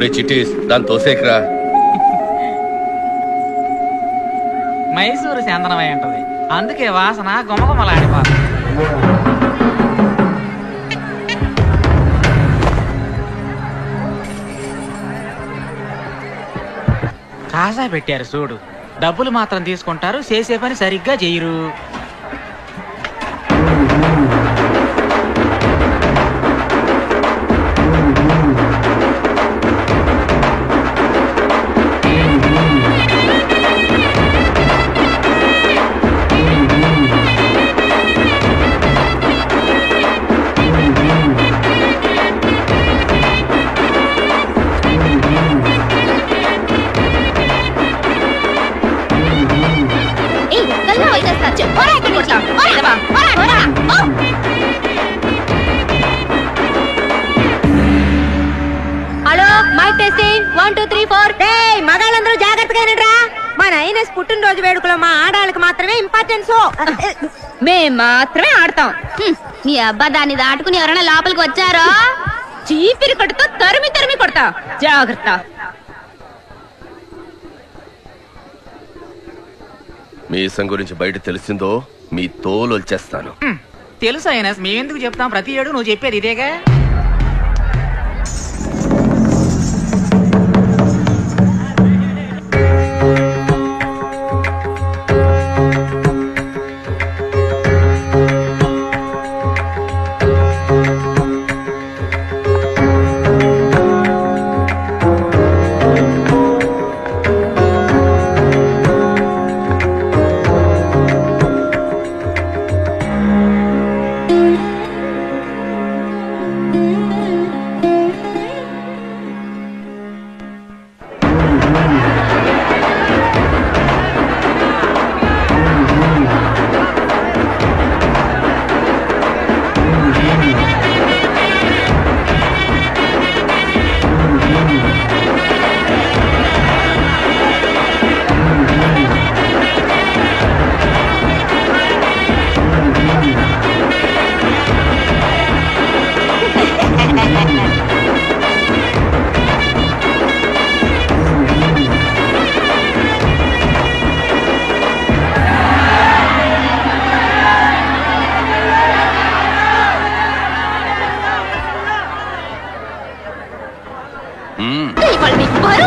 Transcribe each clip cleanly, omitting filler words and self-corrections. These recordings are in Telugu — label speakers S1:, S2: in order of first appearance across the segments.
S1: ఒరే చిట్టీస్ దాని తోసేకరా.
S2: మైసూరు చందనమై ఉంటది, అందుకే వాసన గుమగుమలాడిపోతుంది. కాజా పెట్టారు చూడు, డబ్బులు మాత్రం తీసుకుంటారు, చేసే పని సరిగ్గా చేయరు.
S3: Hello, mic testing 1 2 3 4. మగాళ్ళందరూ జాగ్రత్తగా మా నైనస్ పుట్టినరోజు వేడుకలో మా ఆడాళ్ళకి మాత్రమే ఇంపార్టెన్స్. మేం మాత్రమే ఆడతాం.
S4: నీ అబ్బా దాన్ని దాటుకుని ఎవరైనా లోపలికి వచ్చారో
S3: చీపిరి కొట్టుతో తరిమి తరిమి కొడతా, జాగ్రత్త.
S1: మీసం గురించి బయట తెలిసిందో మీ తోలు వచ్చేస్తాను.
S2: తెలుసు అయినా మేమెందుకు చెప్తాం, ప్రతి ఏడు నువ్వు చెప్పేది ఇదేగా.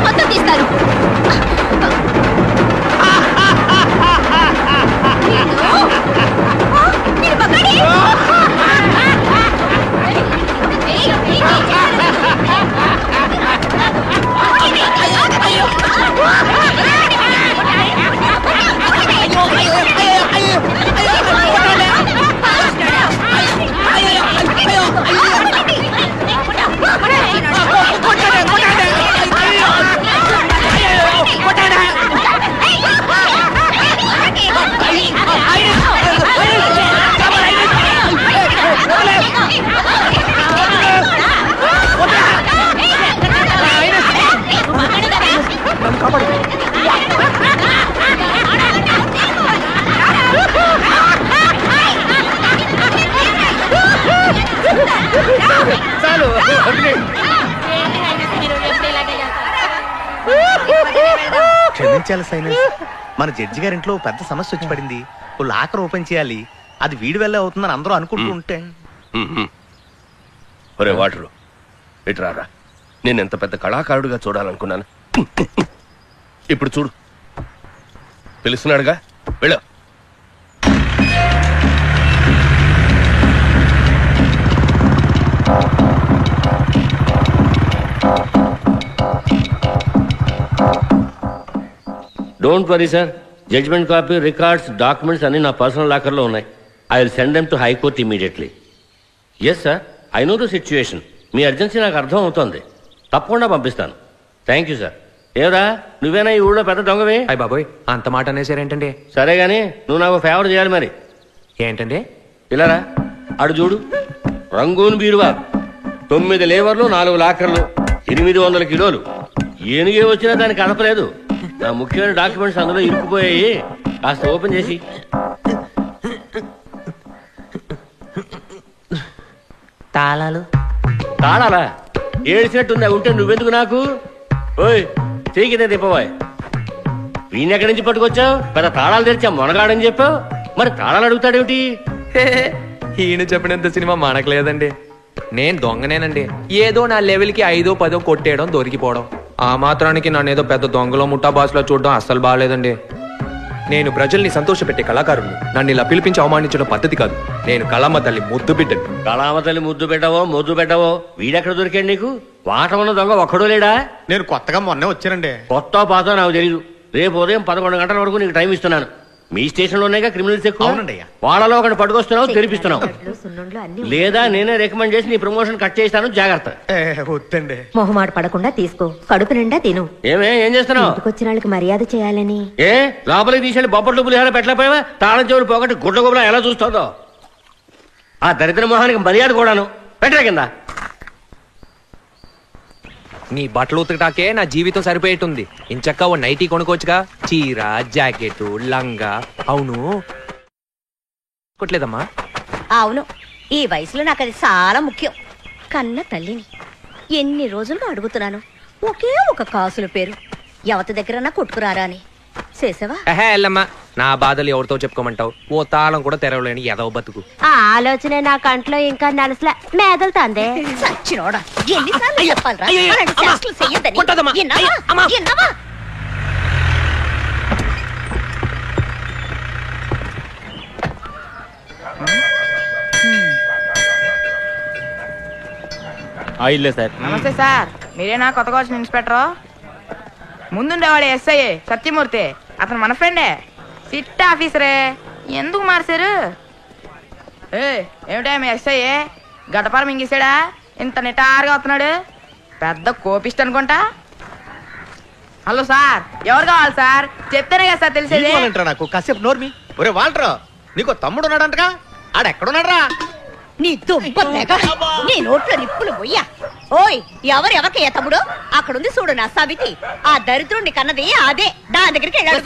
S4: మొత్తం తీస్తారు.
S5: క్షమించాలి సైనస్, మన జడ్జి గారింట్లో పెద్ద సమస్య వచ్చి పడింది. ఓ లాకర్ ఓపెన్ చేయాలి, అది వీడి వల్లే అవుతుందని అందరూ అనుకుంటూ ఉంటే.
S1: ఒరే వాటరు ఇట్రారా, నేను ఎంత పెద్ద కళాకారుడిగా చూడాలనుకున్నాను. ఇప్పుడు చూడు, పిలుస్తున్నాడుగా, వెళ్ళు.
S6: Don't worry sir, judgement copy, records, documents అన్ని నా పర్సనల్ లాకర్లో ఉన్నాయి. I will send them to high court immediately. Yes sir, I know the situation. మీ అర్జెన్సీ నాకు అర్థం అవుతోంది. తప్పకుండా పంపిస్తాను. Thank you sir. ఏవరా, నువ్వేనా ఈ ఊళ్ళో పెద్ద దొంగవి?
S7: అయ్య బాబోయ్, అంత మాట అనేసారేంటండి?
S6: సరే గానీ నువ్వు నాకు ఫేవర్ చేయాలి మరి.
S7: ఏంటండి?
S6: ఇలారా, అడు చూడు, రంగూన్ బీరువా, 9 లేవర్లు, 4 లాకర్లు, 800 కిలోలు. ఏనుగే వచ్చినా దానికి కదపలేదు. నా ముఖ్యమైన డాక్యుమెంట్స్ అందులో ఇరుక్కుపోయాయి. కాస్త ఓపెన్ చేసి.
S2: తాళాలు
S6: తాళాలా? ఏడ్చినట్టుందా? ఉంటే నువ్వెందుకు నాకు? ఓయ్ తీగితే తిప్పబోయ్. వీణ్ ఎక్కడి నుంచి పట్టుకొచ్చావు? పెద్ద తాళాలు తెరిచా మొనగాడని చెప్పావు, మరి తాళాలు అడుగుతాడేమిటి?
S7: ఈయన చెప్పినంత సినిమా మనకలేదండి. నేను దొంగనేనండి. ఏదో నా లెవెల్కి 5, 10 కొట్టేయడం, దొరికిపోవడం. ఆ మాత్రానికి నన్ను ఏదో పెద్ద దొంగలో ముఠా బాస్లో చూడడం అస్సలు బాగాలేదండి. నేను ప్రజల్ని సంతోషపెట్టే కళాకారుని. నన్ను ఇలా పిలిపించి అవమానించడం పద్ధతి కాదు. నేను కళామ తల్లి ముద్దు బిడ్డని.
S6: కళామ తల్లి ముద్దు పెట్టవో వీడెక్కడ దొరికాడు నీకు? వాటమన్న దొంగ ఒక్కడో లేడా?
S5: నేను కొత్తగా మొన్నే వచ్చానండి.
S6: కొత్త పాత నాకు తెలీదు. రేపు ఉదయం 11 గంటల వరకు నీకు టైం ఇస్తున్నాను. మీ స్టేషన్ లోనేగా క్రిమినల్స్ ఎక్కువ. వాళ్ళలో ఒకటి పట్టుకొస్తున్నావు, తెరిపిస్తున్నావు. లేదా నేనే రికమెండ్ చేసి నీ ప్రమోషన్ కట్ చేస్తాను, జాగ్రత్త.
S5: వద్దండి.
S3: మొహమాట పడకుండా తీసుకో, కడుపు నిండా తిను.
S6: ఏం చేస్తున్నావు?
S3: వచ్చిన వాళ్ళకి మర్యాద చేయాలని.
S6: ఏ లోపలికి తీసేది బొప్పట్లు పులిహార పెట్టలేకపోయావా? తాళం చెవులు పోగొట్టి గుడ్ల గుబలా ఎలా చూస్తుందో ఆ దరిద్ర మొహానికి మర్యాద కూడాను. పెట్టరా కింద.
S7: నీ బట్టలు ఉతకటాకే నా జీవితం సరిపోయేటుంది. ఇంచక్క ఓ నైటీ కొనుక్కోవచ్చుగా. చీర, జాకెట్, లంగా. అవును కొట్లేదమ్మా?
S3: అవును, ఈ వయసులో నాకు అది చాలా ముఖ్యం. కన్న తల్లిని ఎన్ని రోజులుగా అడుగుతున్నాను, ఒకే ఒక కాసుల పేరు ఎవరి దగ్గర కొట్టుకురారా అని. చేసావా?
S7: ఎల్లమ్మా, నా బాధలు ఎవరితో చెప్పుకోమంటావు? ఓ తాళం కూడా తెరవలేని ఎదవ బతుకు.
S3: ఆ ఆలోచన నా కంట్లో ఇంకా నలసలా మేదలుతాందే. సచ్చినోడా, ఎన్నిసార్లు చెప్పాలిరా అలాంటి చేష్టలు చెయ్యొద్దని? విన్నావా?
S2: ఇల్లే సార్.
S8: నమస్తే సార్, మీరేనా కొత్తగా వచ్చిన ఇన్స్పెక్టర్? ముందుండేవాడు ఎస్ఐ సత్యమూర్తి, అతను మన ఫ్రెండే, సిట్ ఆఫీసరే. ఎందుకు మార్చారు? ఏమిటా మీ ఎస్ఐ గడపారం మింగేశాడా? ఇంత నిటారుగా వస్తున్నాడు, పెద్ద కోపిస్ట్ అనుకుంటా. హలో సార్, ఎవరు కావాలి సార్? చెప్తేనే కదా సార్ తెలిసేది.
S5: నాకు కాసేపు నోర్మి. ఒరే వాల్టర్, నీకు తమ్ముడు ఉన్నాడంటగా, ఆడెక్కడున్నాడ్రా?
S3: నీ దుబ్బలేక నీ నోట్లో నిప్పులు పోయ్యా. ఓయ్, ఎవరికి ఏ తమ్ముడు? అక్కడుంది చూడు నా సవితి. ఆ దరిద్రుడిని కన్నది అదే. దాని దగ్గరికి వెళ్ళాడు.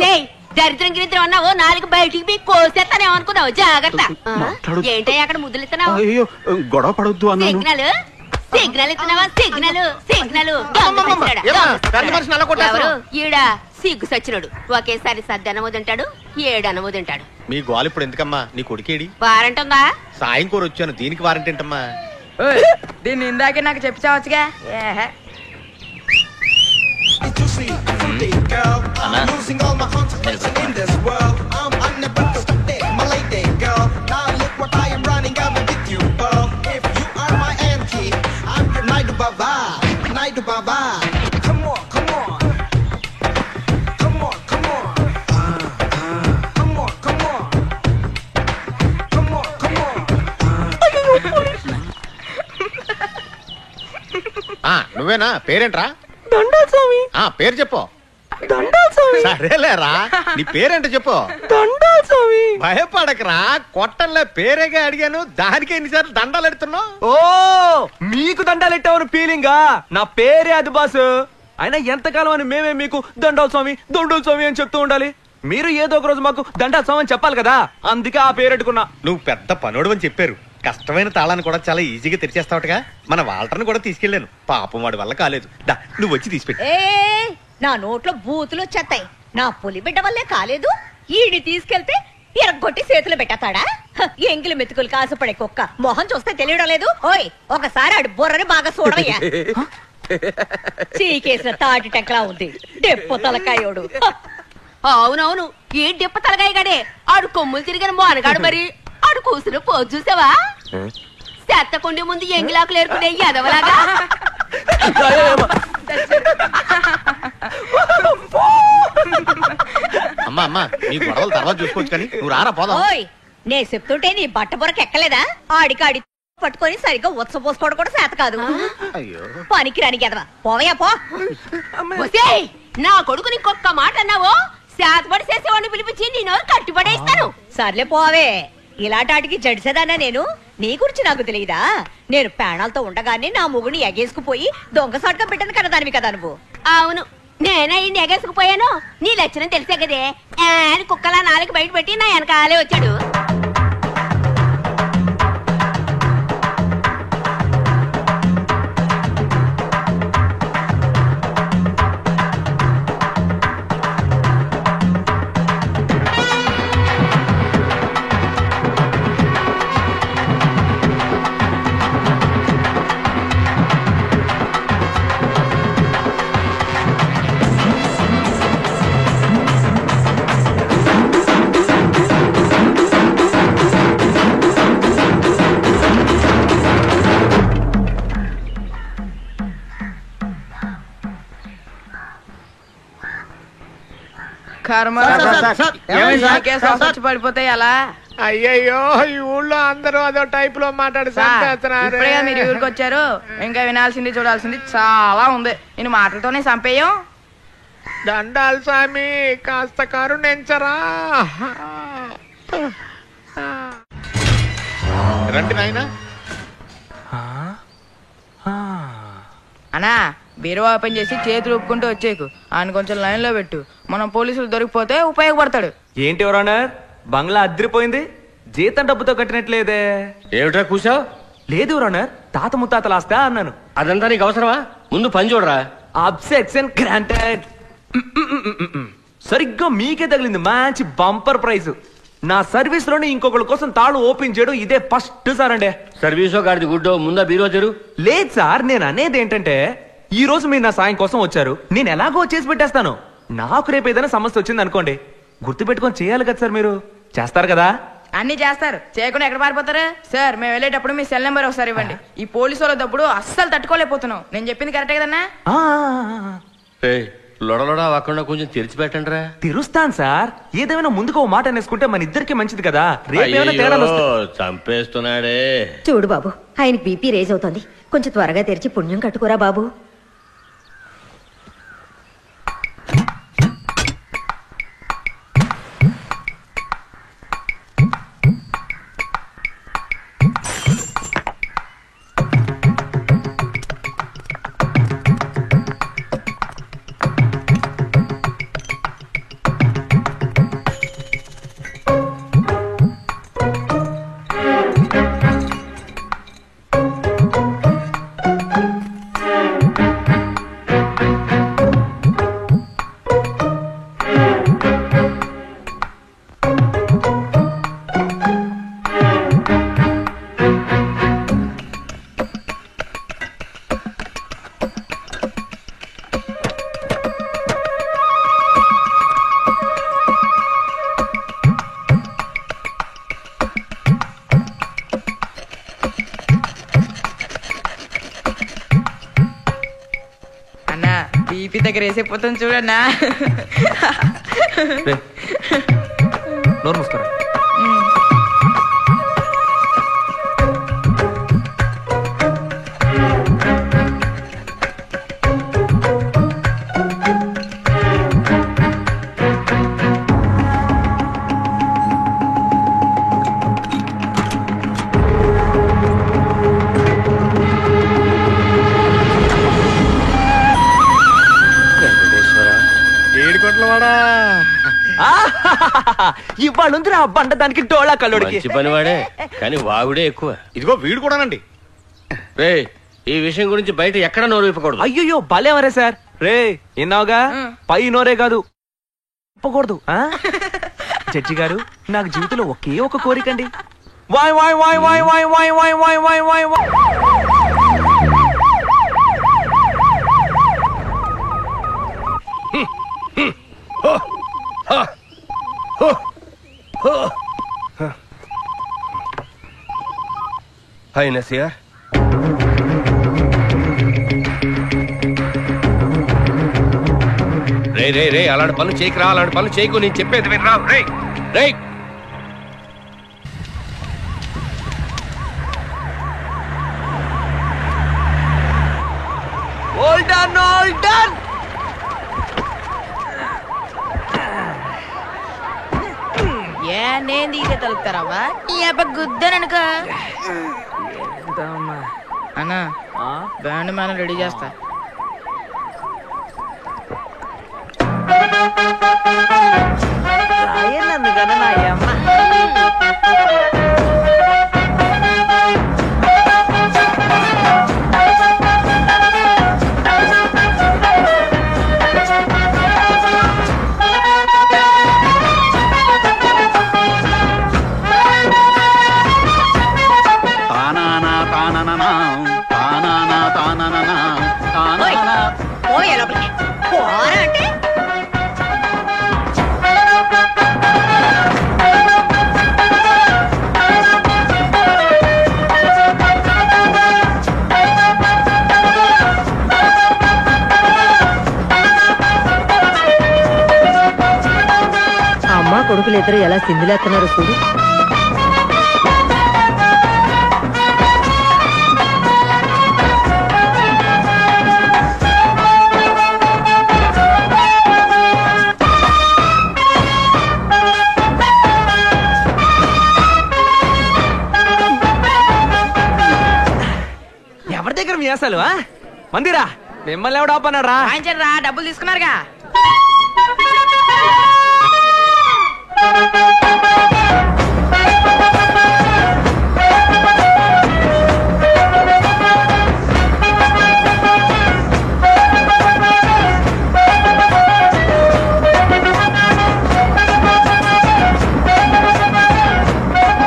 S4: దరిద్రం గిరిద్రం అన్నావు, 4 బయటికి కోసేస్తానేమనుకున్నావు. జాగ్రత్త. ఏంటి అక్కడ ముద్దులు ఇస్తున్నావు?
S5: గొడవ పడొద్దు అన్నాను.
S4: సిగ్నల్ ఇస్తున్నావా? సిగ్నల్ ఎవరు? ఈడా సిగ్గు సచ్చినోడు. ఒకేసారి సద్దనమో తింటాడు, 7 అనమో తింటాడు.
S5: మీ గోల్ ఇప్పుడు ఎందుకమ్మా? నీ కొడుకేడి?
S4: వారంట్ ఉందా?
S5: సాయం కూర వచ్చాను, దీనికి వారంటీ ఏంటమ్మా?
S8: దీన్ని ఇందాకే నాకు చెప్పావచ్చుగా.
S5: నువ్వేనా? పేరేంట్రా?
S8: దండాల్ స్వామి.
S5: పేరు చెప్పు.
S8: దండాల్ స్వామి.
S5: సరేలేరా, నీ పేరేంటో చెప్పు.
S8: దండాల్ స్వామి.
S5: భయపడకరా, కొట్టంలో పేరేగా అడిగాను, దానికి ఎన్నిసార్లు దండాలు ఎడుతున్నావు?
S9: ఓ, మీకు దండాలు ఎట్టావని ఫీలింగా? నా పేరే అది బాసు. అయినా ఎంతకాలం అని మేమే మీకు దండాల్ స్వామి అని చెప్తూ ఉండాలి? మీరు ఏదో ఒక రోజు మాకు దండాల్ స్వామి అని చెప్పాలి కదా, అందుకే ఆ పేరు పెట్టుకున్నా.
S5: నువ్వు పెద్ద పనోడు అని చెప్పారు. కష్టమైన తాళాన్ని కూడా చాలా ఈజీగా తెరిచేస్తావుగా. మన వాల్టర్ని కూడా తీసుకెళ్లాను, పాపం వాడి వల్ల కాలేదు. నువ్వు వచ్చి తీసిపెట్టి.
S3: నా నోట్లో బూతులు వచ్చేస్తాయి. నా పులి బిడ్డ వల్లే కాలేదు, ఈడి తీసుకెళ్తే ఎరగొట్టి చేతులు పెట్టేస్తాడా? ఎంగిలి మెతుకులు కాసుపడే కుక్క మొహం చూస్తే తెలియడం లేదు. ఓయ్, ఒకసారి ఆడి బుర్రని బాగా చూడవయ్యా. చీకేసిన తాటి టెంకలా ఉంది, డెప్పు తలకాయోడు.
S4: అవునవును, ఏ డిప్ప తలగాయ గడే. ఆడు కొమ్ములు తిరిగిన మోనగాడు. మరి ఆడు కూసులు పోజు చూసావా? చెత్తకుండి ముందు ఎంగిలాకులు ఏరుకునే ఎదవలాగా.
S5: అమ్మా నీ గొడవలు తర్వాత చూసుకోవచ్చు, కానీ నువ్వు రారా పోదాం.
S3: ఓయ్, నే చెప్తుంటే నీ బట్ట బుర్రకు ఎక్కలేదా? ఆడికాడి పట్టుకొని సరిగ్గా ఉత్సపోసుకోవడం కూడా చేత కాదు. పనికి రాని ఎదవా, పోవయా పో.
S4: నా కొడుకుని ఇంకొక్క మాట అన్నావో శాతపడి చేసేవాడిని పిలిపించి నీ నోరు కట్టిపడేస్తాను.
S3: సర్లే పోవే. ఇలాంటికి జడిసేదానా నేను? నీ గురించి నాకు తెలియదా? నేను ప్రాణాలతో ఉండగానే నా మొగుని ఎగేసుకుపోయి దొంగసాటుగా పెట్టను కదా దానివి కదా నువ్వు.
S4: అవును, నేనే ఈ ఎగేసుకుపోయాను. నీ లక్షణం తెలిసే కదే. కుక్కలా 4 బయట పెట్టి నా వెనకాలే వచ్చాడు.
S8: కర్మ వచ్చి పడిపోతాయి అలా.
S7: అయ్యయ్యో ఈ ఊళ్ళో అందరూ అదో టైప్ లో మాట్లాడి
S8: ఇప్పుడే మీరు ఊరికి వచ్చారు, ఇంకా వినాల్సింది చూడాల్సింది చాలా ఉంది. నేను మాటలతోనే చంపేయం.
S7: దండాలు స్వామి, కాస్త కరుణించరా.
S5: రండి నాయనా.
S8: అన్నా బీరువా ఓపెన్ చేసి చేతులు ఊపుకుంటూ వచ్చేకు. ఆయన కొంచెం లైన్ లో పెట్టు, మనం పోలీసులు దొరికిపోతే ఉపయోగపడతాడు.
S9: ఏంటి ఎవరన్నారు? బంగ్లా అద్దరిపోయింది, జీతం డబ్బుతో కట్టినట్లేదే.
S6: ఏమిట్రా కూసావు?
S9: లేదు ఎవరన్నారు, తాత ముత్తాతలు ఆస్తా అన్నాను.
S6: అదంతా నీకు అవసరమా? ముందు పని చూడరా.
S9: అబ్సెక్షన్ గ్రాంటెడ్. సరిగ్గా మీకే తగిలింది మంచి బంపర్ ప్రైజ్. నా సర్వీస్ లోనే ఇంకొకరి కోసం తాళు ఓపెన్ చేయడం ఇదే ఫస్ట్ సార్ అండి.
S6: సర్వీసో గాడిది గుడ్డో, ముందా బీరో తెరు.
S9: లేదు సార్, నేను అనేది ఏంటంటే ఈ రోజు మీరు నా సాయం కోసం వచ్చారు, నేను ఎలాగో చేసి పెట్టేస్తాను. నాకు రేపు ఏదైనా సమస్య వచ్చింది అనుకోండి, గుర్తు పెట్టుకొని చేయాలి కదా సార్. మీరు చేస్తారు కదా?
S8: అన్ని చేస్తారు, చేయకుండా ఎక్కడ పారిపోతారు సార్? మేము వెళ్ళేటప్పుడు మీ సెల్ నెంబర్ ఒకసారి ఇవ్వండి. ఈ పోలీసు వాళ్ళ దప్పుడు అస్సలు తట్టుకోలేకపోతున్నాం. నేను చెప్పింది కరెక్టే కదన్నా?
S6: లొడలొడ అవ్వకుండా కొంచెం తెరిచిపెట్టండి రా.
S9: తెరుస్తాను సార్, ఏదేమైనా ముందుకు మాట అనేసుకుంటే మన ఇద్దరికి మంచిది కదా. రేపు తేడాలు
S6: చంపేస్తున్నాడే.
S3: చూడు బాబు, ఆయనకి బీపీ రేజ్ అవుతోంది, కొంచెం త్వరగా తెరిచి పుణ్యం కట్టుకోరా బాబు.
S8: బీపీ దగ్గర వేసేపోతాను చూడన్నా.
S9: నోరు మూసుకోరా. ఇవాళ ఉంది ఆ బండ దానికి డోళా కల్లుడికి.
S6: మంచి పని వాడే, కానీ వాగుడే ఎక్కువ.
S5: ఇదిగో వీడు కూడానండి.
S6: రే, ఈ విషయం గురించి బయట ఎక్కడ నోరు విప్పకూడదు.
S9: అయ్యో భలేవరే సార్. రే విన్నావుగా, పై నోరే కాదు విప్పకూడదు. జడ్జి గారు, నాకు జీవితంలో ఒకే ఒక కోరికండి. వాయ్ వాయ్ వాయ్ వాయ్ వాయ్ వాయ్ వాయ్ వాయ్ వాయ్ వాయ్ వాయ్.
S1: హాయ్ నసియర్. రే రే రే, అలాంటి పనులు చేయకురా, అలాంటి పనులు చేయకు, నేను చెప్పేది వినరా. రే రే,
S8: ఏ నేను దిగితే తలుపుతారావా? ఈ అబ్బ గుద్దననుకో. అన్నా బ్యాండ్ మనం రెడీ చేస్తా.
S3: కొడుకులు ఇద్దరు ఎలా సింధులేస్తున్నారు చూడు.
S9: ఎవరి దగ్గర మీ అసలు మందిరా మిమ్మల్ని ఎవడు ఆపన్నాడు రా?
S8: వాయించండి రా, డబ్బులు తీసుకున్నారుగా.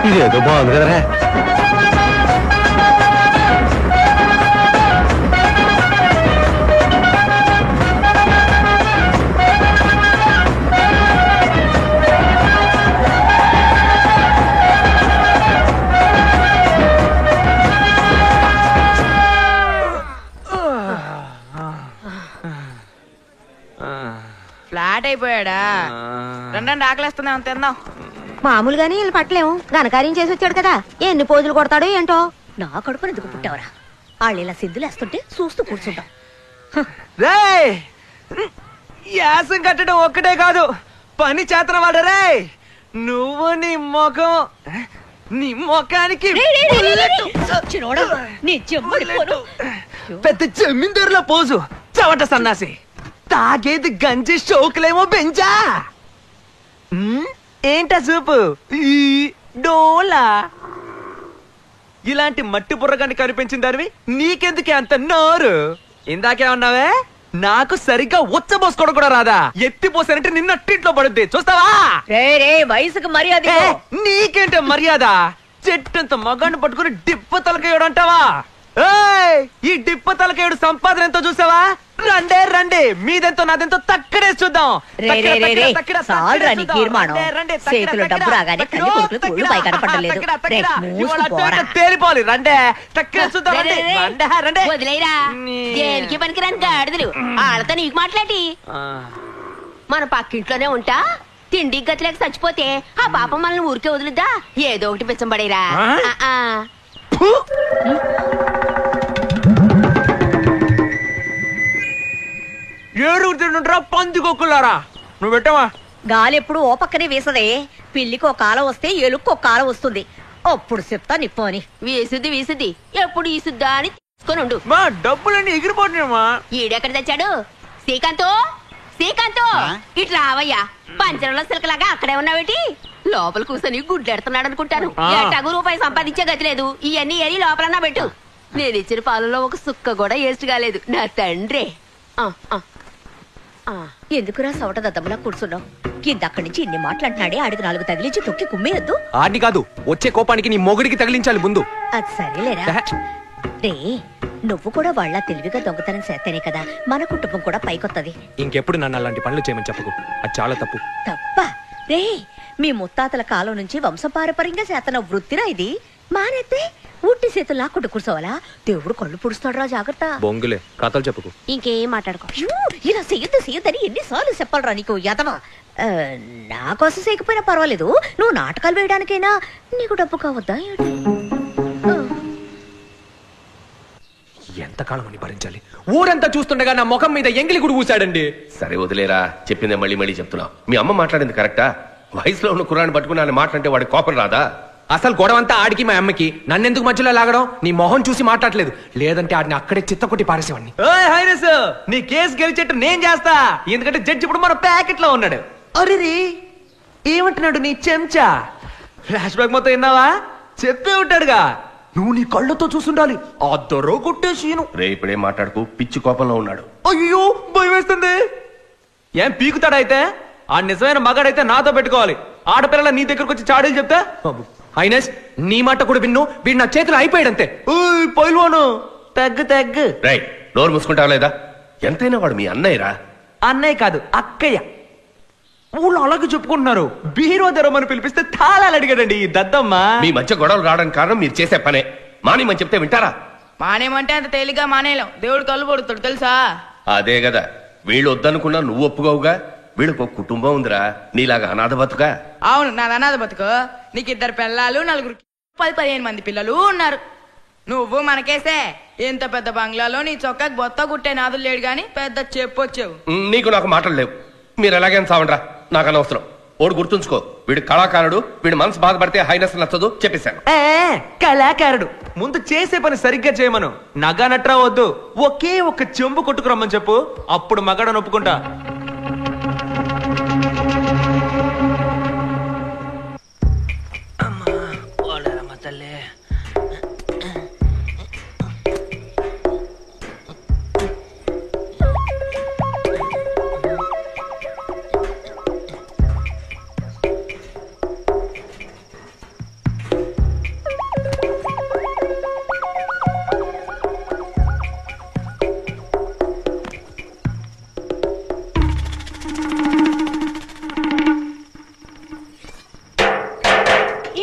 S5: ఇదేదో బాగుంది కదరా.
S8: ఫ్లాట్ అయిపోయాడా? రెండండి ఆకలిస్తుంది, అంత తిందాం.
S3: మామూలుగానే వీళ్ళు పట్టలేము, ఘనకార్యం చేసి వచ్చాడు కదా, ఎన్ని పోజులు కొడతాడో ఏంటో. నా కడుపుని ఎందుకు పుట్టావరా? వాళ్ళు ఇలా సింధులేస్తుంటే చూస్తూ కూర్చుంటాం.
S9: రేయ్, యాసం కట్టడం ఒక్కటే కాదు, పని చేతన వాడరే. నువ్వు నీ ముఖానికి పెద్ద జమీందారుల పోజు, చవట సన్నాసి. తాగేది గంజి, షోకులేమో బెంజా. ఏంటా చూపు డోలా. ఇలాంటి మట్టి బుర్రగాన్ని కనిపించిన దానివి నీకెందుకే అంత నోరు? ఇందాకే ఉన్నావే, నాకు సరిగ్గా ఉచ్చబోసుకోవడం కూడా రాదా? ఎత్తిపోసానంటే నిన్న ట్రీట్లో పడుద్ది, చూస్తావా?
S3: వయసుకు మర్యాద
S9: నీకేంటే మర్యాద? చెట్టంత మగాన్ని పట్టుకుని డిప్ప తలకేయడం అంటావా? ఈ డిప్ప తలకేయుడు సంపాదన ఎంతో చూసావా? రండే రండి, మీదెంతో నాదెంతో తక్కడేసి చూద్దాం. తేలిపోవాలి, రండే తక్కడే చూద్దాం.
S4: వదిలేరా, దేనికి పనికిరాని గాడిదలు వాళ్ళతో నీకు మాట్లాడి. మన పక్కింట్లోనే ఉంటా, తిండి గతిలేక చచ్చిపోతే ఆ పాపం మనల్ని ఊరికే వదులుద్దా? ఏదో ఒకటి పిచ్చంబడేరా.
S9: ఏడుగురు తింటుంటారా పందికొక్కులారా? నువ్వు పెట్టావా?
S3: గాలి ఎప్పుడు ఓ పక్కనే వీసదే. పిల్లికి ఒక కాలం వస్తే ఎలుక్కి ఒక కాలం వస్తుంది. అప్పుడు చెప్తా నిప్పు అని.
S4: వీసుద్ది ఎప్పుడు ఈసుద్దా అని తీసుకొని
S9: మా డబ్బులన్నీ ఎగిరిపోతున్నామా?
S4: ఈడెక్కడ తెచ్చాడు? శ్రీకాంత్, ఇటు రావయ్యా. పంచరంలో సిలకలాగా అక్కడే ఉన్నావేటి? లోపల కూర్చొని గుడ్లెడుతున్నాడు అనుకుంటాను. ఎట్టాగు రూపాయి సంపాదించే గతి లేదు. ఇవన్నీ ఏరి లోపలన్నా పెట్టు. నేను ఇచ్చిన పాలలో ఒక సుక్క కూడా వేస్ట్ కాలేదు. నా తండ్రే.
S3: ఎందుకురా సవట దద్దమ్మలా కూర్చున్నావు? కిందక్కడి నుంచి ఇన్ని మాట్లాడినాడే, ఆడికి 4 తగిలించి తొక్కి కుమ్మేయద్దు.
S9: ఆడిని కాదు, వచ్చే కోపానికి నీ మొగుడికి తగిలించాలి ముందు.
S3: అది సరేలేరా. రే, నువ్వు కూడా వాళ్ళ తెలివిగా దొంగతనం చేస్తేనే కదా మన కుటుంబం కూడా పైకొత్తది.
S9: ఇంకెప్పుడు నన్ను అలాంటి పనులు చేయమని చెప్పకు, అది చాలా తప్పు.
S3: తప్ప రే, మీ ముత్తాతల కాలం నుంచి వంశపారపర్యంగా చేతన వృత్తిరా ఇది. మానేస్తే ఉట్టి చేతులు లాక్కుంటూ కూర్చోవాలా? దేవుడు కళ్ళు పుడుస్తాడు రా, జాగ్రత్త.
S9: బొంగులే, కథలు చెప్పుకు.
S3: ఇంకేం మాట్లాడుకో. ఇలా చెయ్యొద్దని ఎన్నిసార్లు చెప్పాలరా నీకు యదవా? నా కోసం చేయకపోయినా పర్వాలేదు, నువ్వు నాటకాలు వేయడానికైనా నీకు డబ్బు కావద్దా?
S9: ఎంతకాలం అని భరించాలి? ఊరంతా చూస్తుండగా నా ముఖం మీద ఎంగిలి గుడి కూసాడండి.
S1: సరే వదిలేరా, చెప్పిందే మళ్ళీ చెప్తున్నావు. మీ అమ్మ మాట్లాడింది కరెక్టా? వయసులో ఉన్న కుర్రాన్ని పట్టుకుని ఆయన మాట్లాడితే వాడి కోపం రాదా?
S9: అసలు గొడవంతా ఆడికి మా అమ్మకి, నన్నెందుకు మధ్యలో లాగడం? నీ మొహం చూసి మాట్లాడలేదు, లేదంటే ఆడిని అక్కడే చిత్తకొట్టి పారేసేవాడిని. నీ కేసు గెలిచేట్టు నేను చేస్తా, ఎందుకంటే జడ్జి ఇప్పుడు మన ప్యాకెట్ లో ఉన్నాడు. అరే ఏమంటున్నాడు నీ చెంచా? ఫ్లాష్ బ్యాక్ మొత్తం విన్నావా? చెప్పే ఉంటాడుగా, నువ్వు నీ కళ్ళతో చూసుండాలి. ఆ దొర కొట్టేసీను.
S1: రే ఇప్పుడేం మాట్లాడుకు, పిచ్చి కోపంలో ఉన్నాడు.
S9: అయ్యో భయం వేస్తుంది. ఏం పీకుతాడైతే? ఆ నిజమైన మగాడైతే నాతో పెట్టుకోవాలి. ఆడపిల్లల నీ దగ్గరకు వచ్చి చాడీలు చెప్తే అయినస్ నీ మాట కూడా విన్ను. వీడు నా చేతులు అయిపోయాడంతే. పైల్వాను తగ్గు.
S1: రై, నోరు మూసుకుంటావా లేదా? ఎంతైనా వాడు మీ అన్నయ్యరా.
S9: అన్నయ్య కాదు, అక్కయ్య. ఊళ్ళో అలాగే చెప్పుకుంటున్నారు. బీరో తెరమని పిలిపిస్తే తాళాలు అడిగాడండి ఈ దద్దమ్మ.
S1: మీ మధ్య గొడవలు రావడానికి కారణం మీరు చేసే పనే. మానేమని చెప్తే వింటారా?
S8: మానేమంటే అంత తేలిగ్గా మానేలేం, దేవుడు కళ్ళు పడుతాడు తెలుసా?
S1: అదే కదా, వీళ్ళు వద్దనుకున్నా నువ్వు ఒప్పుకోవుగా. వీళ్ళకు ఒక కుటుంబం ఉందిరా, నీలాగా అనాథ బతుక.
S8: అవును, నాది అనాథ బతుకు. నీకు 2 పిల్లలు, 4 10-15 మంది పిల్లలు ఉన్నారు. నువ్వు మనకేసే ఇంత పెద్ద బంగ్లాలో నీ చొక్కాకి బొత్త కుట్టే నాదులు లేడు గాని పెద్ద చెప్పొచ్చావు.
S1: నీకు నాకు మాటలు లేవు. మీరు ఎలాగైనా చావండ్రా, నాకు అనవసరం. ఓడు గుర్తుంచుకో, వీడు కళాకారుడు, వీడి మనసు బాధపడితే హైనస్ నచ్చదు చెప్పేశాను.
S9: కళాకారుడు ముందు చేసే పని సరిగ్గా చేయమను. నగా నట్రా వద్దు, ఒకే ఒక్క చెంబు కొట్టుకురమ్మని చెప్పు, అప్పుడు మగాడని ఒప్పుకుంటా.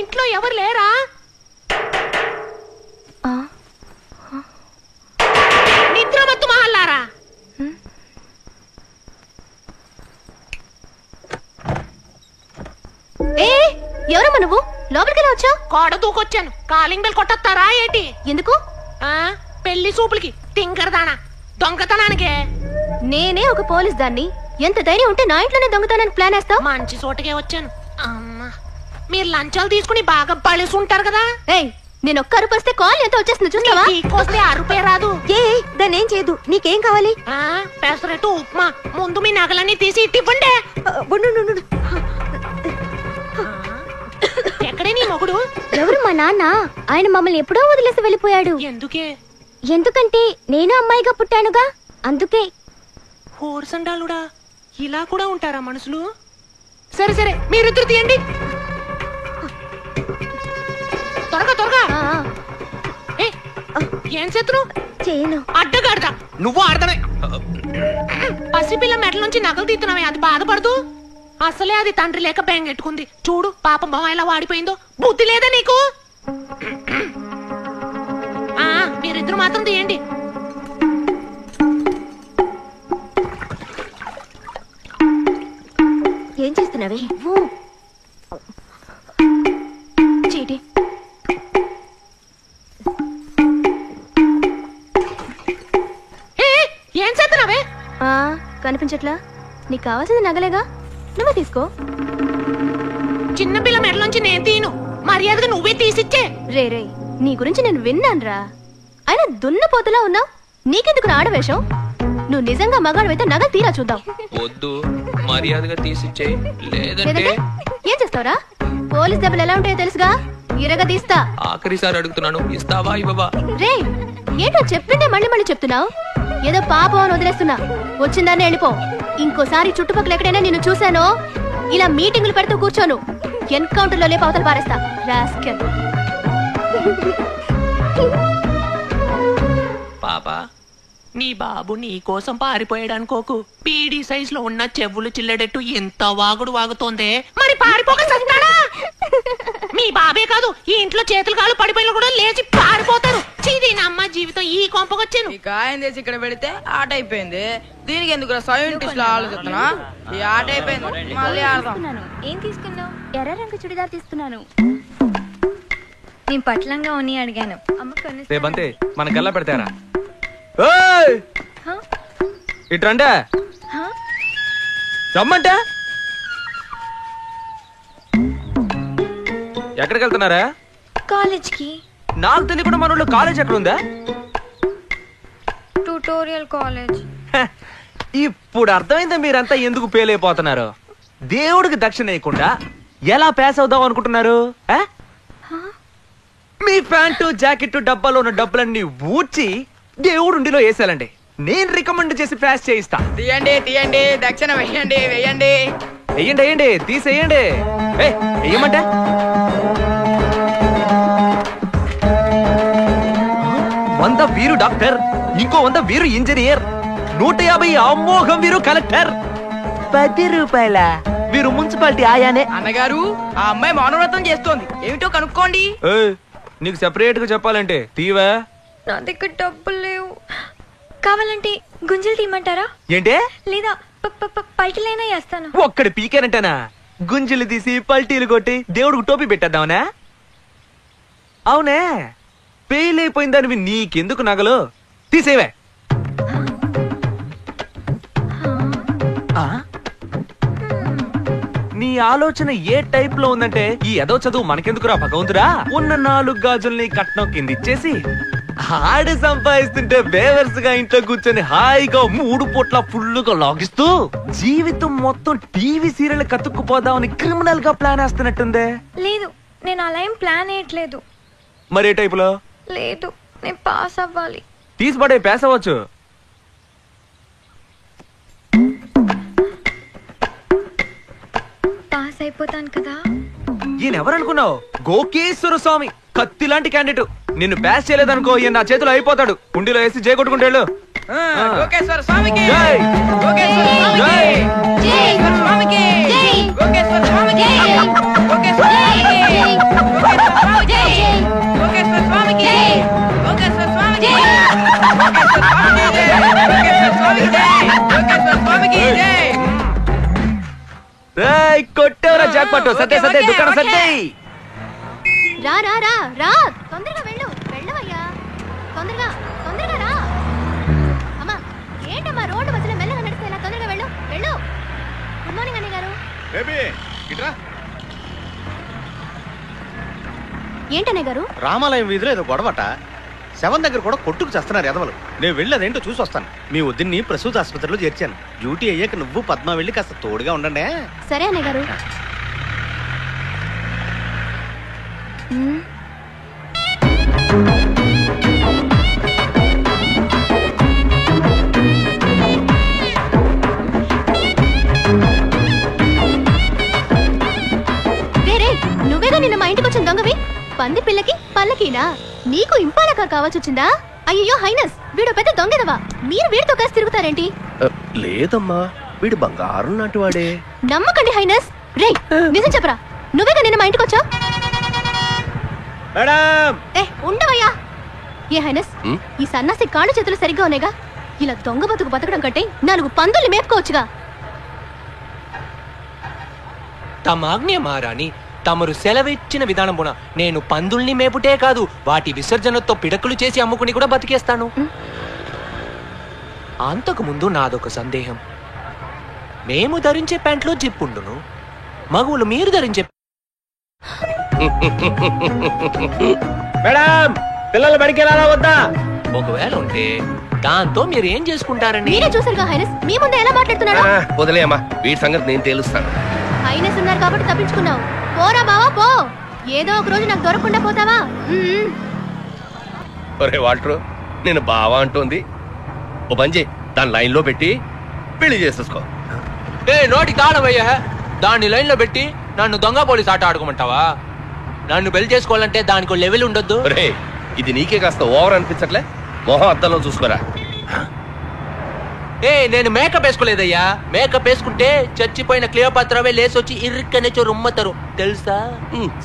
S4: ఇంట్లో ఎవరు లేరా? నిద్రమత్తు మహల్లారా.
S3: ఎవరమ్మా నువ్వు? లోపలికి వచ్చావు?
S4: కోడ దూకొచ్చాను. కాలింగ్ బెల్ కొట్టొస్తారా ఏంటి?
S3: ఎందుకు?
S4: పెళ్లి చూపులకి తింకరదానా దొంగతనానికే.
S3: నేనే ఒక పోలీస్ దాన్ని. ఎంత ధైర్యం ఉంటే నా ఇంట్లోనే దొంగతనానికి ప్లాన్ వేస్తావు?
S4: మంచి చోటకే వచ్చాను. అమ్మా, మీరు లంచాలు తీసుకుని బాగా బలిసి ఉంటారు కదా.
S3: నేను ఒక్క అరుపు వస్తే కాల్ ఎంత వచ్చేస్తుంది చూస్తావా?
S4: వస్తే అరుపే రాదు.
S3: దాన్ని ఏం చేయదు. నీకేం కావాలి?
S4: పెసరట్టు ఉప్మా. ముందు మీ నగలన్నీ తీసి ఇవ్వండి. ఎక్కడే నీ మొగుడు?
S3: ఎవరు? మా నాన్న. ఆయన మమ్మల్ని ఎప్పుడో వదిలేసి వెళ్ళిపోయాడు.
S4: ఎందుకే?
S3: ఎందుకంటే నేను అమ్మాయిగా పుట్టానుగా, అందుకే.
S4: హోర్సండాలుడా, ఇలా కూడా ఉంటారా మనుషులు? సరే సరే, మీరిద్దరు తీయండి త్వరగా త్వరగా. ఏం చేతులు?
S3: చేయను.
S4: అడ్డగాడదా నువ్వు ఆడదనే. పసిపిల్ల మెడల నుంచి నగలు తీస్తున్నావే, అది బాధపడదు. అసలే అది తండ్రి లేక బెంగెట్టుకుంది. చూడు పాపం బావ ఎలా వాడిపోయిందో. బుద్ధి లేదా నీకు? మీరిద్దరు మాత్రం తీయండి.
S3: ఏం చేస్తున్నావే? చీటి.
S4: ఏం చేస్తున్నావే?
S3: కనిపించట్లా? నీకు కావాల్సింది నగలేగా, నువ్వే తీసుకో.
S4: చిన్నపిల్ల మెడలోంచి నేను తీను. మర్యాదగా నువ్వే తీసిచ్చే.
S3: రే రే, నీ గురించి నేను విన్నానురా. అయినా దున్నపోతలా ఉన్నావు. నీకెందుకు ఆడవేషం? నువ్వు నిజంగా మగాడివైతే నగలు తీరా చూద్దాం.
S7: వద్దు, మర్యాదగా తీసిచ్చే.
S3: లేదంటే ఏం చేస్తావురా? పోలీస్ దెబ్బలు ఎలా ఉంటాయో తెలుసుగా, ఇరగా తీస్తా.
S7: ఆఖరిసారి అడుగుతున్నాను, ఇస్తావా ఇవ్వవా?
S3: రే, ఏంటో చెప్పిందే మళ్ళీ మళ్ళీ చెప్తున్నావు. ఏదో పాపం అని వదిలేస్తున్నా. వచ్చిందాన్ని వెళ్ళిపో. ఇంకోసారి చుట్టుపక్కల ఎక్కడైనా నిన్ను చూశానో ఇలా మీటింగులు పెడుతూ కూర్చోను. ఎన్కౌంటర్ లో లేపు అవతల పారేస్తా. రాస్కెల్.
S4: పాపా, నీ బాబు నీ కోసం పారిపోయాడనుకోకు. పీడీ సైజ్ లో ఉన్న చెవులు చిల్లడెట్టు ఎంత వాగుడు వాగుతోందే. మరి పారిపోక సస్తాడా? మీ బాబే కాదు, ఈ ఇంట్లో చేతులు కాళ్ళు పడిపోయిన కూడా లేచి పారిపోతారు. చీదీనమ్మ జీవితం ఈ కొంపకొచ్చాను.
S8: ఈ కాయం చేసి ఇక్కడ పెడితే ఆట అయిపోయింది. దీనికి ఎందుకు సైంటిస్ట్ లో ఆలోచిస్తున్నా? ఈ ఆట అయిపోయింది, మళ్ళీ ఆడదాం.
S3: ఏం తీసుకున్నావు? ఎర్ర రంగు చుడిదార్ తీసుకున్నాను. నేను పట్లంగా ఉన్ని అడిగాను.
S9: రేపంతే మన గల్లా పెడతారా? ఇట్రంటే రమ్మంటే ఎక్కడికి వెళ్తున్నారా?
S3: కాలేజ్ కి.
S9: నాకు తెలియకుండా మన ఊళ్ళో కాలేజ్ ఎక్కడ ఉందా?
S3: Tutorial college.
S9: ఇప్పుడు అర్థమైందా మీరంతా ఎందుకు ఫెయిల్ అయిపోతున్నారు? దేవుడికి దక్షిణ వేయకుండా ఎలా పాస్ అవుదాం అనుకుంటున్నారు? మీ ప్యాంటు జాకెట్ డబ్బాలో ఉన్న డబ్బులన్నీ ఊడ్చి దేవుడు ఉండిలో వేసాలండి. నేను రికమెండ్ చేసి పాస్ చేయిస్తా.
S8: తీయండి తీయండి, దక్షిణ వెయ్యండి వెయ్యండి.
S9: వెయ్యండి వెయ్యండి, తీసేయండి. వెయ్యమంటే 100 వీరు డాక్టర్, ఇంకో 100 వీరు ఇంజనీర్, 150 అమోఘం వీరు కలెక్టర్, 10 రూపాయల వీరు మున్సిపాలిటీ ఆయానే.
S8: అన్నగారు, ఆ అమ్మాయి మౌనవ్రతం చేస్తోంది, ఏమిటో కనుక్కోండి.
S9: నీకు సెపరేట్ గా చెప్పాలంటే తీవా?
S3: నా దగ్గర డబ్బులు లేవు. కావాలంటే గుంజలు తీయమంటారా?
S9: ఏంటే?
S3: లేదా పల్టీలైనా వేస్తాను.
S9: ఒక్కడి పీకేనంటేనా గుంజులు తీసి పల్టీలు కొట్టి దేవుడికి టోపీ పెట్టేద్దామనా? అవునే పెయిలైపోయిందానివి నీకెందుకు నగలు తీసేవే. నీ ఆలోచన ఏ టైప్ లో ఉందంటే ఈ ఎదో చదువు మనకెందుకురా భగవంతురా, ఉన్న 4 గాజుల్ని కట్నం కింద ఇచ్చేసి ఆడి సంపాదిస్తుంటే బేవర్స్ గా ఇంట్లో కూర్చొని హాయిగా 3 పూట్ల ఫుల్లుగా లాగిస్తూ జీవితం మొత్తం టీవీ సీరియల్ కతుక్కుపోదామని క్రిమినల్ గా ప్లాన్ వేస్తున్నట్టుందే.
S3: లేదు, నేను అలా ఏం ప్లాన్ వేయట్లేదు.
S9: మరే టైప్ లో?
S3: లేదు, నేను పాస్ అవ్వాలి.
S9: తీసిపడే పాస్ అవ్వచ్చు.
S3: పాస్ అయిపోతాను కదా.
S9: ఈయన ఎవరనుకున్నావు? గోకేశ్వర స్వామి, కత్తి లాంటి క్యాండిడేట్. నిన్ను పాస్ చేయలేదనుకో ఈయన నా చేతిలో అయిపోతాడు. కుండీలో వేసి జై కొట్టుకుంటాడు.
S8: లోకేశ్వర స్వామికి
S9: జై.
S8: లోకేశ్వర స్వామికి లోకేశ్వర స్వామికి లోకేశ్వర స్వామికి లోకేశ్వర స్వామికి లోకేశ్వర స్వామికి లోకేశ్వర స్వామికి లోకేశ్వర స్వామికి జై.
S9: రేయ్ కొట్టేవరా జాక్పాట్. సత్తే సత్తే దుకాణం సత్తే.
S3: రా రా రా రా, తొందరగా వెళ్ళు. వెళ్ళవయ్యా, తొందరగా తొందరగా రా. అమ్మా ఏంటమ్మా రోడ్డు మధ్యలో మెల్లగా నడిస్తే ఇలా? తొందరగా వెళ్ళు వెళ్ళు. గుడ్ మార్నింగ్ అన్నయ్య గారు. ఏంటన్నయ్య గారు?
S5: రామాలయం వీధిలో ఏదో గొడవట. శవం దగ్గర కూడా కొట్టుకు చేస్తున్నారు ఎదవలు. నేను వెళ్ళి అదేంటో చూసి వస్తాను. మీ వద్దని ప్రసూతి ఆసుపత్రిలో చేర్చాను. డ్యూటీ అయ్యాక నువ్వు పద్మ వెళ్ళి కాస్త తోడుగా ఉండండి.
S3: సరే అన్నయ్య గారు. వేరే నువ్వేగా నిన్న మా ఇంటికి వచ్చిన దొంగవి. పంది పిల్లకి పల్లకీనా? నీకు ఇంపాలక కావాల్సొచ్చిందా? అయ్యో హైనస్, వీడు పెద్ద దొంగదవా. మీరు వీడితో కలిసి తిరుగుతారేంటి?
S1: లేదమ్మా, వీడు బంగారం నాటి వాడే.
S3: నమ్మకండి హైనస్. రే నిజం చెప్పరా, నువ్వేగా నిన్న మా ఇంటికి వచ్చావు? ఉండవయ్యా. ఏ హైనస్, ఈ సన్నాసి కాళ్ళు చేతులు సరిగ్గా ఉన్నాయిగా. ఇలా దొంగ బతుకు బతకడం కంటే 4 పందుల్ని మేపుకోవచ్చుగా.
S7: తమాజ్ఞ మహారాణి, తమరు సెలవిచ్చిన విధానమున నేను పందుల్ని మేపుటే కాదు, వాటి విసర్జనతో పిడకలు చేసి అమ్ముకుని కూడా బతికేస్తాను. అంతకు ముందు నాదొక సందేహం. మేము ధరించే ప్యాంట్లో జిప్పుండును, మగువులు మీరు ధరించే
S9: మేడం పిల్లలు బడికి వెళ్ళాలా వద్దా?
S7: ఒకవేళ ఉంటే దాంతో మీరు ఏం చేసుకుంటారని?
S3: మీరే చూసారుగా హైనస్, మీ ముందే ఎలా మాట్లాడుతున్నాడు.
S1: వదిలేయమ్మా, వీటి సంగతి నేను తేలుస్తాను.
S3: హైనస్ ఉన్నారు కాబట్టి తప్పించుకున్నావు. పోరా బావా పో, ఏదో ఒక రోజు నాకు దొరకకుండా పోతావా?
S1: ఒరే వాల్టరు, నేను బావా అంటోంది. ఓ బంజీ దాని లైన్ లో పెట్టి పెళ్లి చేసేసుకో.
S7: ఏ నోటి తాళమయ్యా, దాన్ని లైన్ లో పెట్టి నన్ను దొంగ పోలీస్ ఆట ఆడుకోమంటావా? నన్ను పెళ్లి చేసుకోవాలంటే దానికి లెవెల్ ఉండొద్దు.
S1: రే ఇది నీకే కాస్త ఓవర్ అనిపించట్లే? మొహం అద్దంలో చూసుకోరా.
S7: ఏ నేను మేకప్ వేసుకోలేదయ్యా. మేకప్ వేసుకుంటే చచ్చిపోయిన క్లియోపాత్రవే లేసొచ్చి ఇరుక్కనే రుమ్మతారు తెలుసా?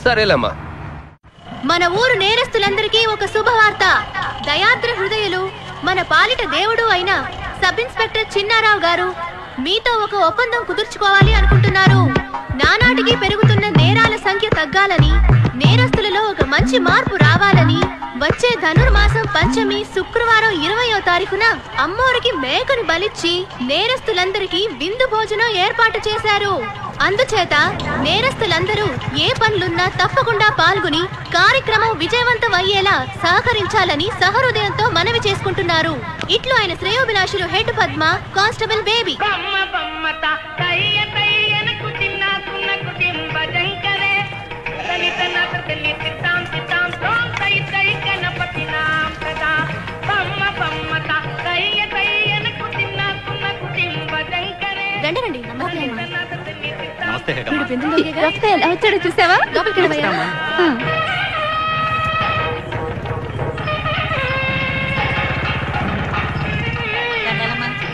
S1: సరేలేమ్మా.
S3: మన ఊరు నేరస్తులందరికీ ఒక శుభవార్త. దయాద్ర హృదయులు, మన పాలిట దేవుడు అయిన సబ్ ఇన్స్పెక్టర్ చిన్నారావు గారు మీతో ఒక ఒప్పందం కుదుర్చుకోవాలి అనుకుంటున్నారు. నానాటికి పెరుగుతున్న నేరాల సంఖ్య తగ్గాలని, నేరస్తులలో ఒక మంచి మార్పు రావాలని వచ్చే ధనుర్మాసం పంచమి శుక్రవారం 20వ తారీఖున అమ్మోరికి మేకను బలిచ్చి నేరస్తులందరికీ విందు భోజనం ఏర్పాటు చేశారు. అందుచేత నేరస్తులందరూ ఏ పనులున్నా తప్పకుండా పాల్గొని కార్యక్రమం విజయవంతం అయ్యేలా సహకరించాలని సహృదయంతో మనవి చేసుకుంటున్నారు. ఇట్లు ఆయన శ్రేయోభిలాషులు హెడ్ పద్మ, కానిస్టేబుల్ బేబీ. రండి రండి.
S5: నమస్తే
S3: ఎలా వచ్చాడో చూసావా? లోపలికి వెళ్ళవయ్యా.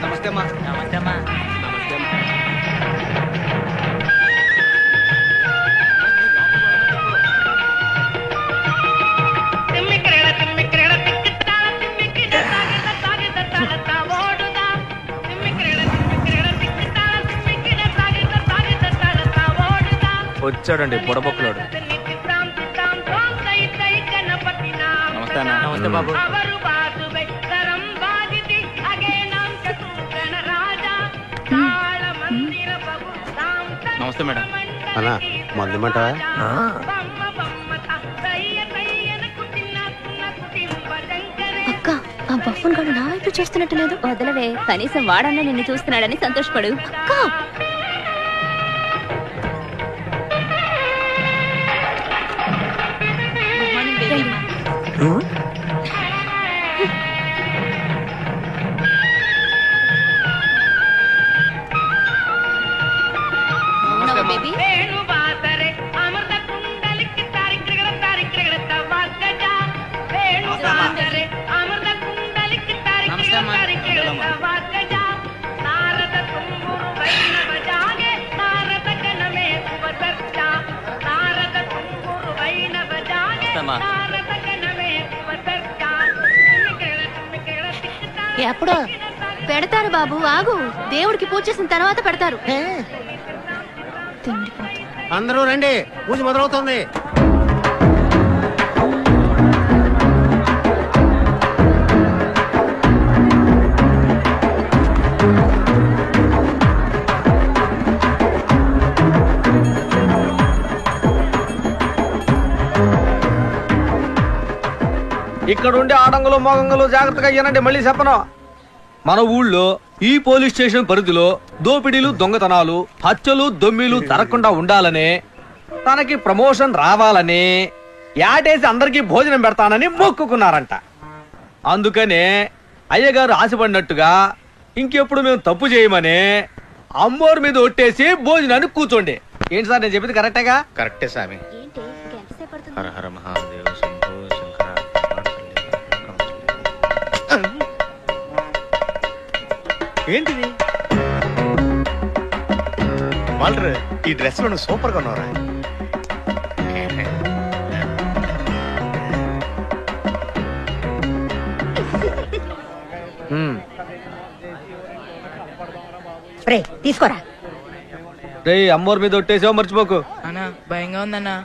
S9: నమస్తే అమ్మా.
S2: నమస్తే అమ్మా.
S9: వచ్చాడండి బుడబొక్కలోడు.
S2: నమస్తే బాబు.
S9: నమస్తే మేడం.
S5: అన్నా మందు మంటవా?
S3: అక్క ఆ బఫ్ఫన్ గాడు నా వైపు చూస్తున్నట్టు లేదు. వదలవే, కనీసం వాడన్నా నిన్ను చూస్తున్నాడని సంతోషపడు. అక్క ఎప్పుడో పెడతారు బాబు, ఆగు. దేవుడికి పూజ చేసిన తర్వాత పెడతారు.
S5: అందరూ రండి, పూజ మొదలవుతుంది.
S9: ఇక్కడుండే ఆడంగులు మోగంగులు జాగ్రత్తగా అయ్యానండి. మళ్ళీ చెప్పను, మన ఊళ్ళో ఈ పోలీస్ స్టేషన్ పరిధిలో దోపిడీలు, దొంగతనాలు, హత్యలు, దొమ్మిలు జరగకుండా ఉండాలని, తనకి ప్రమోషన్ రావాలని యాటేసి అందరికీ భోజనం పెడతానని మొక్కుకున్నారంట. అందుకనే అయ్యగారు ఆశపడినట్టుగా ఇంకెప్పుడు మేము తప్పు చేయమని అమ్మోరు మీద ఒట్టేసి భోజనాన్ని కూర్చోండి. ఏంటి సార్ నేను చెప్పింది కరెక్టేగా?
S5: కరెక్టే స్వామి. హర హర మహాదేవ శంభో శంకర. ఏంటిది వాల్టర్, ఈ డ్రెస్ లో నువ్వు సూపర్ గా ఉన్నావురా.
S3: తీసుకోరా.
S9: రే అమ్మోరు మీద ఒట్టేసావు మర్చిపోకు.
S8: అన్నా భయంగా ఉందన్నా.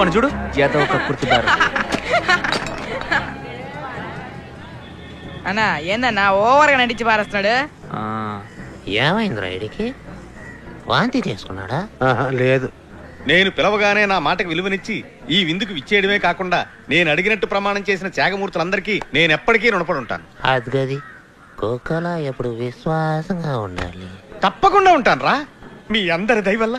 S9: మన చూడు చేత ఒక కుర్తున్నారు.
S8: అన్నా ఏందన్నా ఓవర్గా నటించి పారేస్తున్నాడు.
S2: ఏమైంది రైడ్కి? వాంతి చేసుకున్నాడా?
S5: లేదు, నేను పిలవగానే నా మాటకు విలువనిచ్చి ఈ విందుకు విచ్చేయడమే కాకుండా నేను అడిగినట్టు ప్రమాణం చేసిన త్యాగమూర్తులందరికీ నేను ఎప్పటికీ రుణపడి ఉంటాను.
S2: అది గది కుక్కల ఎప్పుడు విశ్వాసంగా ఉండాలి.
S5: తప్పకుండా ఉంటాను రా. మీ అందరి దయ వల్ల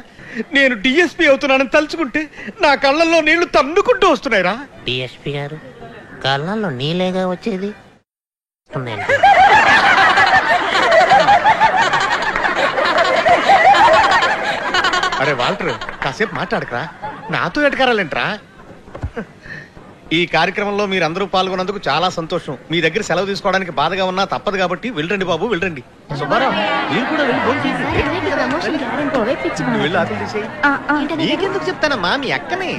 S5: నేను డిఎస్పీ అవుతున్నానని తలుచుకుంటే నా కళ్ళల్లో నీళ్లు తన్నుకుంటూ వస్తున్నాయి రా.
S2: డిఎస్పీ గారు కళ్ళల్లో నీళ్ళేగా వచ్చేది.
S5: అరే వాల్టర్, కాసేపు మాట్లాడకరా, నాతో ఎటకారాలేంట్రా. ఈ కార్యక్రమంలో మీరందరూ పాల్గొన్నందుకు చాలా సంతోషం. మీ దగ్గర సెలవు తీసుకోవడానికి బాధగా ఉన్నా తప్పదు కాబట్టి వెళ్ళండి బాబు, వెళ్ళండి. సుబ్బారావు మీరు కూడా వెళ్ళి వెళ్ళి ఆకులు తీసేయి. నీకెందుకు చెప్తానమ్మా, మీ అక్కనే.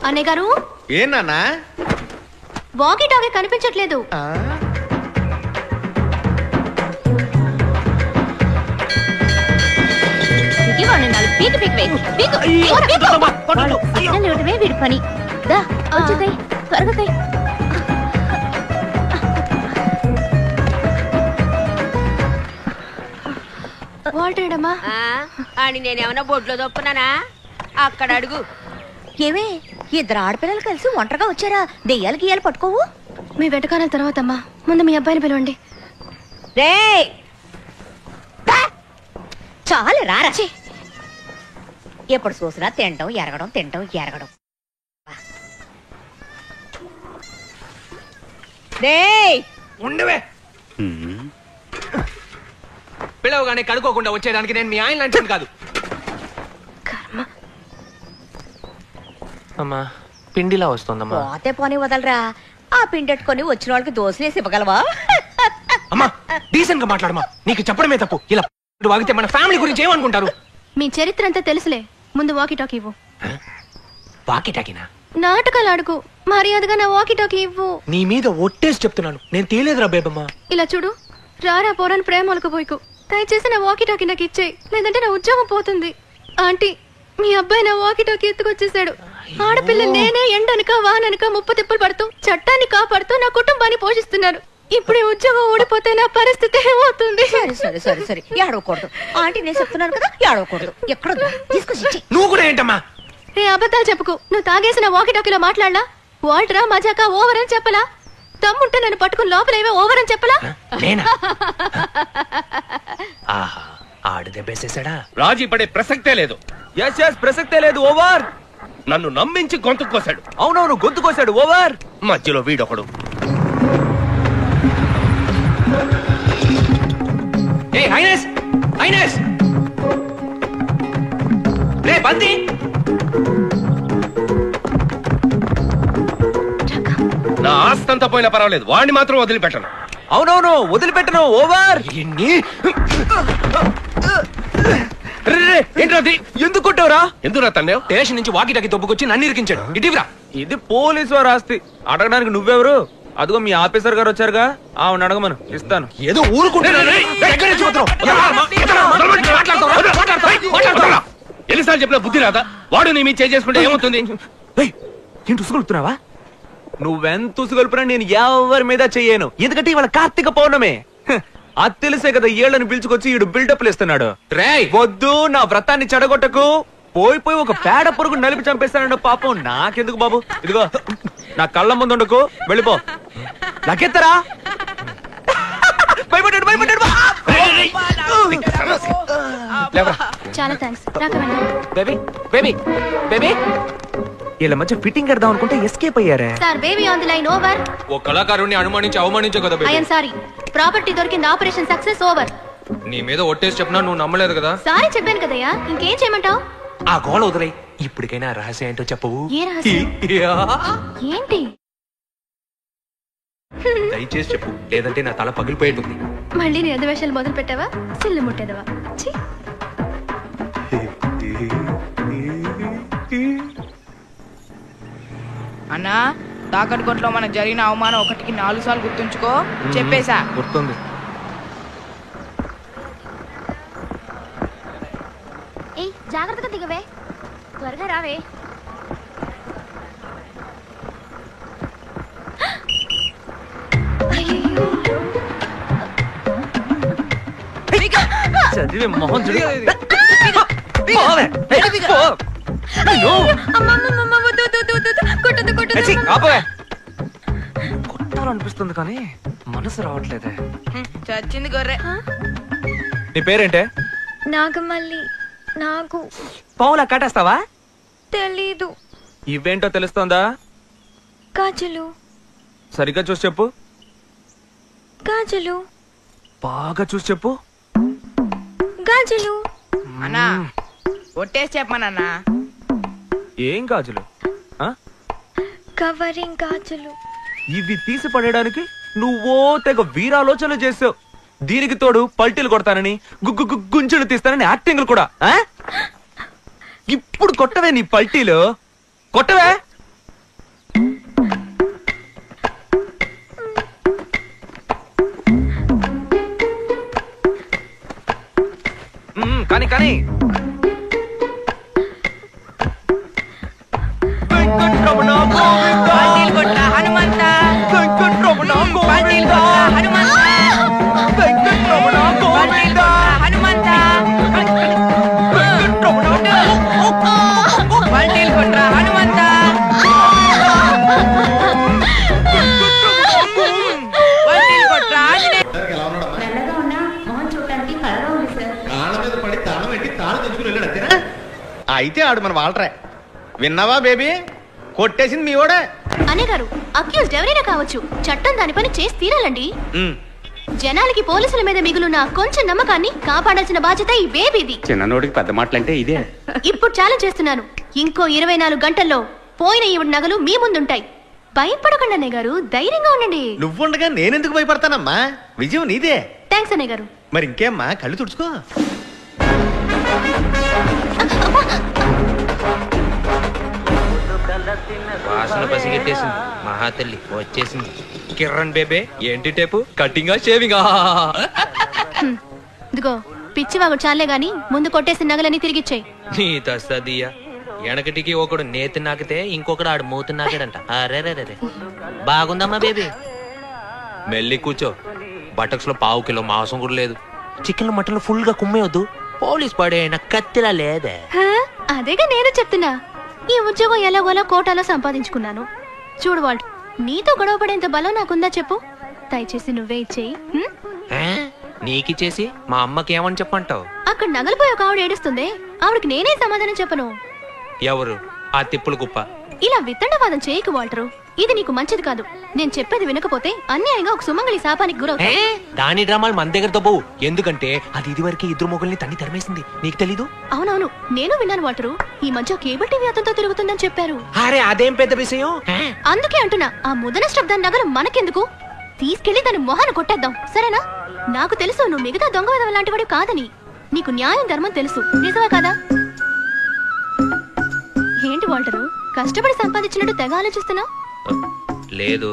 S3: అన్నయ్య గారు,
S5: ఏనా
S3: వాకీ టాకీ కనిపించట్లేదు. వీడి పని త్వరగా.
S4: వాల్టేడమ్మా అని నేనేమన్నా బొడ్లో దొప్పున్నానా? అక్కడ అడుగు.
S3: ఏమే ఇద్దరు ఆడపిల్లలు కలిసి ఒంటరిగా వచ్చారా? దెయ్యాలు గీయాలు పట్టుకోవు.
S10: మీ వెటకారాల తర్వాత అమ్మా, ముందు మీ అబ్బాయిని పిలవండి.
S3: రే చాలు రారా. ఎప్పుడు చూసినా తినడం ఎరగడం తినడం ఎరగడం.
S7: ఉండవే పిలవగానే కడుక్కోకుండా వచ్చేదానికి నేను మీ ఆయన లాంటి కాదు. అమ్మా పిండిలా వస్తుందమ్మా.
S3: పోతే పోనీ వదలరా. ఆ పిండెట్టుకొని వచ్చిన వాళ్ళకి దోశలేసి ఇవ్వగలవా?
S7: అమ్మా డీసెంట్ గా మాట్లాడమా. నీకు చెప్పడమే తప్పు. ఇలా వాగితే మన ఫ్యామిలీ గురించి ఏమనుకుంటారు?
S10: మీ చరిత్ర అంతా తెలుసులే, ముందు వాకీ టాకీ ఇవ్వు.
S7: వాకీ టాకీనా?
S10: నాటకాలు ఆడుకు, మర్యాదగా నా వాకీ టాకీ ఇవ్వు.
S7: నీ మీద ఒట్టేసి చెప్తున్నాను, నేను తేలేదురా బేబమ్మా.
S10: ఇలా చూడు, రారా పోరాని ప్రేమలకు పోయికు. దయచేసి నా వాకీ టాకీ నాకు ఇచ్చేయి, లేదంటే నా ఉద్యోగం పోతుంది. ఆంటీ, మీ అబ్బాయి నా వాకీ టాకీ ఎత్తుకొచ్చేసాడు. ఆడపిల్ల నేనే ఎండనక వాననక ముప్పు తిప్పులు పడుతూ చట్టాన్ని కాపాడుతూ నా కుటుంబాన్ని పోషిస్తున్నాను. ఇప్పుడు ఈ ఉద్యోగం ఊడిపోతే నా పరిస్థితి ఏమవుతుంది?
S3: సరే సరే సరే సరే ఏడవకూడదు ఆంటీ, నేను చెప్తున్నాను కదా ఏడవకూడదు. ఎక్కడ తీసుకొచ్చి
S7: నువ్వు కూడా ఏంటమ్మా?
S10: రే అబద్ధాలు చెప్పుకు. నువ్వు తాగేసిన వాకీ టాకీలో మాట్లాడలా? వాల్టరా మజాకా ఓవర్ అని చెప్పలా? తమ్ముంటే నన్ను పట్టుకుని లోపల ఏవో ఓవర్ అని చెప్పలా?
S7: ఆహా ఆడు దెబ్బేసేసాడా?
S1: రాజీ పడే ప్రసక్తే లేదు.
S9: ప్రసక్తే లేదు. ఓవర్.
S1: నన్ను నమ్మించి గొంతు కోసాడు.
S9: అవునవును గొంతు కోసాడు. ఓవర్.
S1: మధ్యలో వీడొకడు.
S7: ఏ హైనెస్ హైనెస్ రే బంతి.
S1: నా ఆస్తంతా పోయినా పర్వాలేదు, వాడిని మాత్రం వదిలిపెట్టను.
S9: అవునవును వదిలిపెట్టను. ఓవర్.
S1: ఏంటది?
S9: ఎందుకు కొట్టావురా?
S1: ఎందుకు తన్నే?
S7: స్టేషన్ నుంచి వాకి టాకి తొప్పుకొచ్చి నన్ను ఇరికించాడు. ఇటీవరా
S9: ఇది పోలీసు వారు ఆస్తి, అడగడానికి నువ్వెవరు? అదిగో మీ ఆఫీసర్ గారు వచ్చారుగా, ఆవిడ అడగమను, ఇస్తాను.
S7: ఏదో ఊరుకుంటున్నాను.
S1: ఎన్నిసార్లు చెప్పినా బుద్ధి రాదా? వాడు నీ మీద చేసుకుంటే ఏమవుతుంది?
S9: ఏంటి ఉసుగొలుపుతున్నావా? నువ్వెంత ఉసుగొలుపునా నేను ఎవరి మీద చెయ్యను, ఎందుకంటే ఇవాళ కార్తీక పౌర్ణమి. అది తెలిసే కదా ఏళ్ళని పిలుచుకొచ్చి ఈడు బిల్డప్లు ఇస్తున్నాడు. వద్దు, నా వ్రతాన్ని చెడగొట్టకు. పోయి ఒక పేడ పురుగు నలిపి చంపేస్తానండి. పాపం నాకెందుకు బాబు. ఇదిగో నా కళ్ళ ముందు ఉండకు, వెళ్ళిపో. లకెత్తరా. భయపడ్డాడు భయపడ్డాడు.
S10: చాలా థ్యాంక్స్.
S9: బేబీ బేబీ బేబీ వీళ్ళ మధ్య ఫిట్టింగ్ కడదాం అనుకుంటే ఎస్కేప్ అయ్యారే.
S10: Sir baby on the line. Over.
S7: ఓ కళాకారుణ్ణి అనుమానించి అవమానించే కదా.
S10: I am sorry. ప్రాపర్టీ దొరికింది. Operation success. ఓవర్.
S7: నీ మీద ఒట్టేసి చెప్పినా నువ్వు నమ్మలేదు కదా.
S10: సారీ చెప్పాను కదయ్యా, ఇంకేం చేయమంటావు?
S7: ఆ గోళ వదిలే. ఇప్పటికైనా రహస్యం ఏంటో చెప్పవు.
S10: ఏ రహస్యం? ఏంటి?
S7: దయచేసి చెప్పు, లేదంటే నా తల పగిలిపోయేటుంది.
S10: మళ్ళీ నీ ఎదవేషాలు మొదలు పెట్టావా? సిల్లు ముట్టేదవా?
S8: అన్నా, తాకట్టు కొట్లో మనకు జరిగిన అవమానం 1కి 4 సార్లు గుర్తుంచుకో. చెప్పేశా.
S9: గుర్తుంది.
S10: ఏయ్ జాగ్రత్తగా దిగవే, త్వరగా రావే.
S9: చదివే మొహం చూడు. కొట్టాలనిపిస్తుంది కానీ మనసు రావట్లేదే.
S8: చచ్చింది గొర్రె.
S9: నీ పేరేంటే?
S10: నాగమల్లి. నాకు
S9: పావులా కాటేస్తావా?
S10: తెలీదు.
S9: ఇవేంటో తెలుస్తోందా?
S10: గాజులు.
S9: సరిగ్గా చూసి చెప్పు.
S10: గాజులు.
S9: బాగా చూసి చెప్పు.
S10: గాజులు.
S8: అన్నా ఒట్టేసి చెప్పమనన్నా.
S9: ఏం గాజులు?
S10: కవరింగ్ గాజులు.
S9: ఇవి తీసి పడేయడానికి నువ్వో తెగ వీరాలోచనలు చేసావు. దీనికి తోడు పల్టీలు కొడతానని, గుంజులు తీస్తానని యాక్టింగ్లు కూడా. ఇప్పుడు కొట్టవే నీ పల్టీలు, కొట్టవే. కానీ కానీ వెంకటరమణ గోవింద,
S8: హనుమంత,
S9: వెంకటరమణ గోవింద,
S8: హనుమంత,
S9: వెంకటరమణ గోవింద,
S8: హనుమంత,
S9: వెంకటరమణ
S8: పల్టీలు కొట్రా హనుమంత.
S5: అయితే ఆడు మన వాల్టరే. విన్నావా బేబీ, కొట్టేసింది మీ ఓడే.
S10: అనే గారు, అక్యూజ్డ్ ఎవరైనా కావచ్చు, చట్టం దాని పని చేసి తీరాలండి. జనాలకి పోలీసుల మీద మిగులున్న కొంచెం నమ్మకాన్ని కాపాడాల్సిన బాధ్యత ఈ బేబీది.
S11: చిన్నోడికి పెద్ద మాటలంటే ఇదే.
S10: ఇప్పుడు ఛాలెంజ్ చేస్తున్నాను, ఇంకో 24 గంటల్లో పోయిన ఈవిడ నగలు మీ ముందుంటాయి. భయపడకండి అన్నయ్య గారు, ధైర్యంగా ఉండండి.
S5: నువ్వుండగా నేనెందుకు భయపడతానమ్మా, విజయం నీదే.
S10: థ్యాంక్స్ అన్నయ్య గారు.
S5: మరి ఇంకేమ్మా, కళ్ళు తుడుచుకో.
S7: వాసన పసిగెట్టేసింది, మహాతల్లి వచ్చేసింది. కిరణ్ బేబే, ఏంటి టేపు, కటింగా షేవింగా?
S10: ఇదిగో పిచ్చివాగు చాలే గాని ముందు కొట్టేసిన నగలని తిరిగిచ్చేయి.
S7: నీ తస్తదియా, వెనకటికి ఒకడు నేతి నాకితే ఇంకొకడు ఆడు మూతి నాకాడంట. అరే బాగుందమ్మా బేబీ. మెల్లి కూర్చో. బటక్స్ లో 1/2 కిలో మాంసం కూడా లేదు. చికెన్ మటన్ ఫుల్ గా కుమ్మేయొద్దు, పోలీస్ పడేనా కత్తిలా లేదే.
S10: అదేగా నేను చెప్తున్నా, ఈ ఉద్యోగం ఎలాగోలా కోటాలో సంపాదించుకున్నాను. చూడు వాళ్ళు, నీతో గొడవ పడేంత బలం నాకుందా చెప్పు? దయచేసి నువ్వే ఇచ్చేయి.
S7: నీకిచ్చేసి మా అమ్మకి ఏమని చెప్పంటావు?
S10: అక్కడ నగలిపోయి ఒక ఆవిడ ఏడుస్తుంది, ఆవిడకి నేనే సమాధానం చెప్పను.
S7: ఎవరు ఆ తిప్పుల కుప్ప?
S10: ఇలా వితండవాదం చేయకు వాల్టరు, ఇది నీకు మంచిది కాదు. నేను చెప్పేది వినకపోతే అన్యాయంగా ఒక సుమంగళి శాపానికి గురవుతా.
S7: దాని డ్రామాలు మన దగ్గరతో పోవు, ఎందుకంటే అది ఇదివరకే 2 మొగుల్ని తన్ని తరిమేసింది, నీకు తెలీదు?
S10: అవునవును, నేను విన్నాను వాల్టరు, ఈ మధ్య కేబుల్ టీవీ అతనితో తిరుగుతుందని చెప్పారు.
S7: అరే అదేం పెద్ద విషయం.
S10: అందుకే అంటున్నా, ఆ ముదన శబ్దాన్ని నగలు మనకెందుకు, తీసుకెళ్లి దాని మొహాన కొట్టేద్దాం, సరేనా? నాకు తెలుసు నువ్వు మిగతా దొంగ విధవ లాంటి వాడు కాదని. నీకు న్యాయం ధర్మం తెలుసు, నిజమా కాదా? ఏంటి వాల్టరు, కష్టపడి సంపాదించినట్టు తెగ ఆలోచిస్తున్నావు?
S7: లేదు,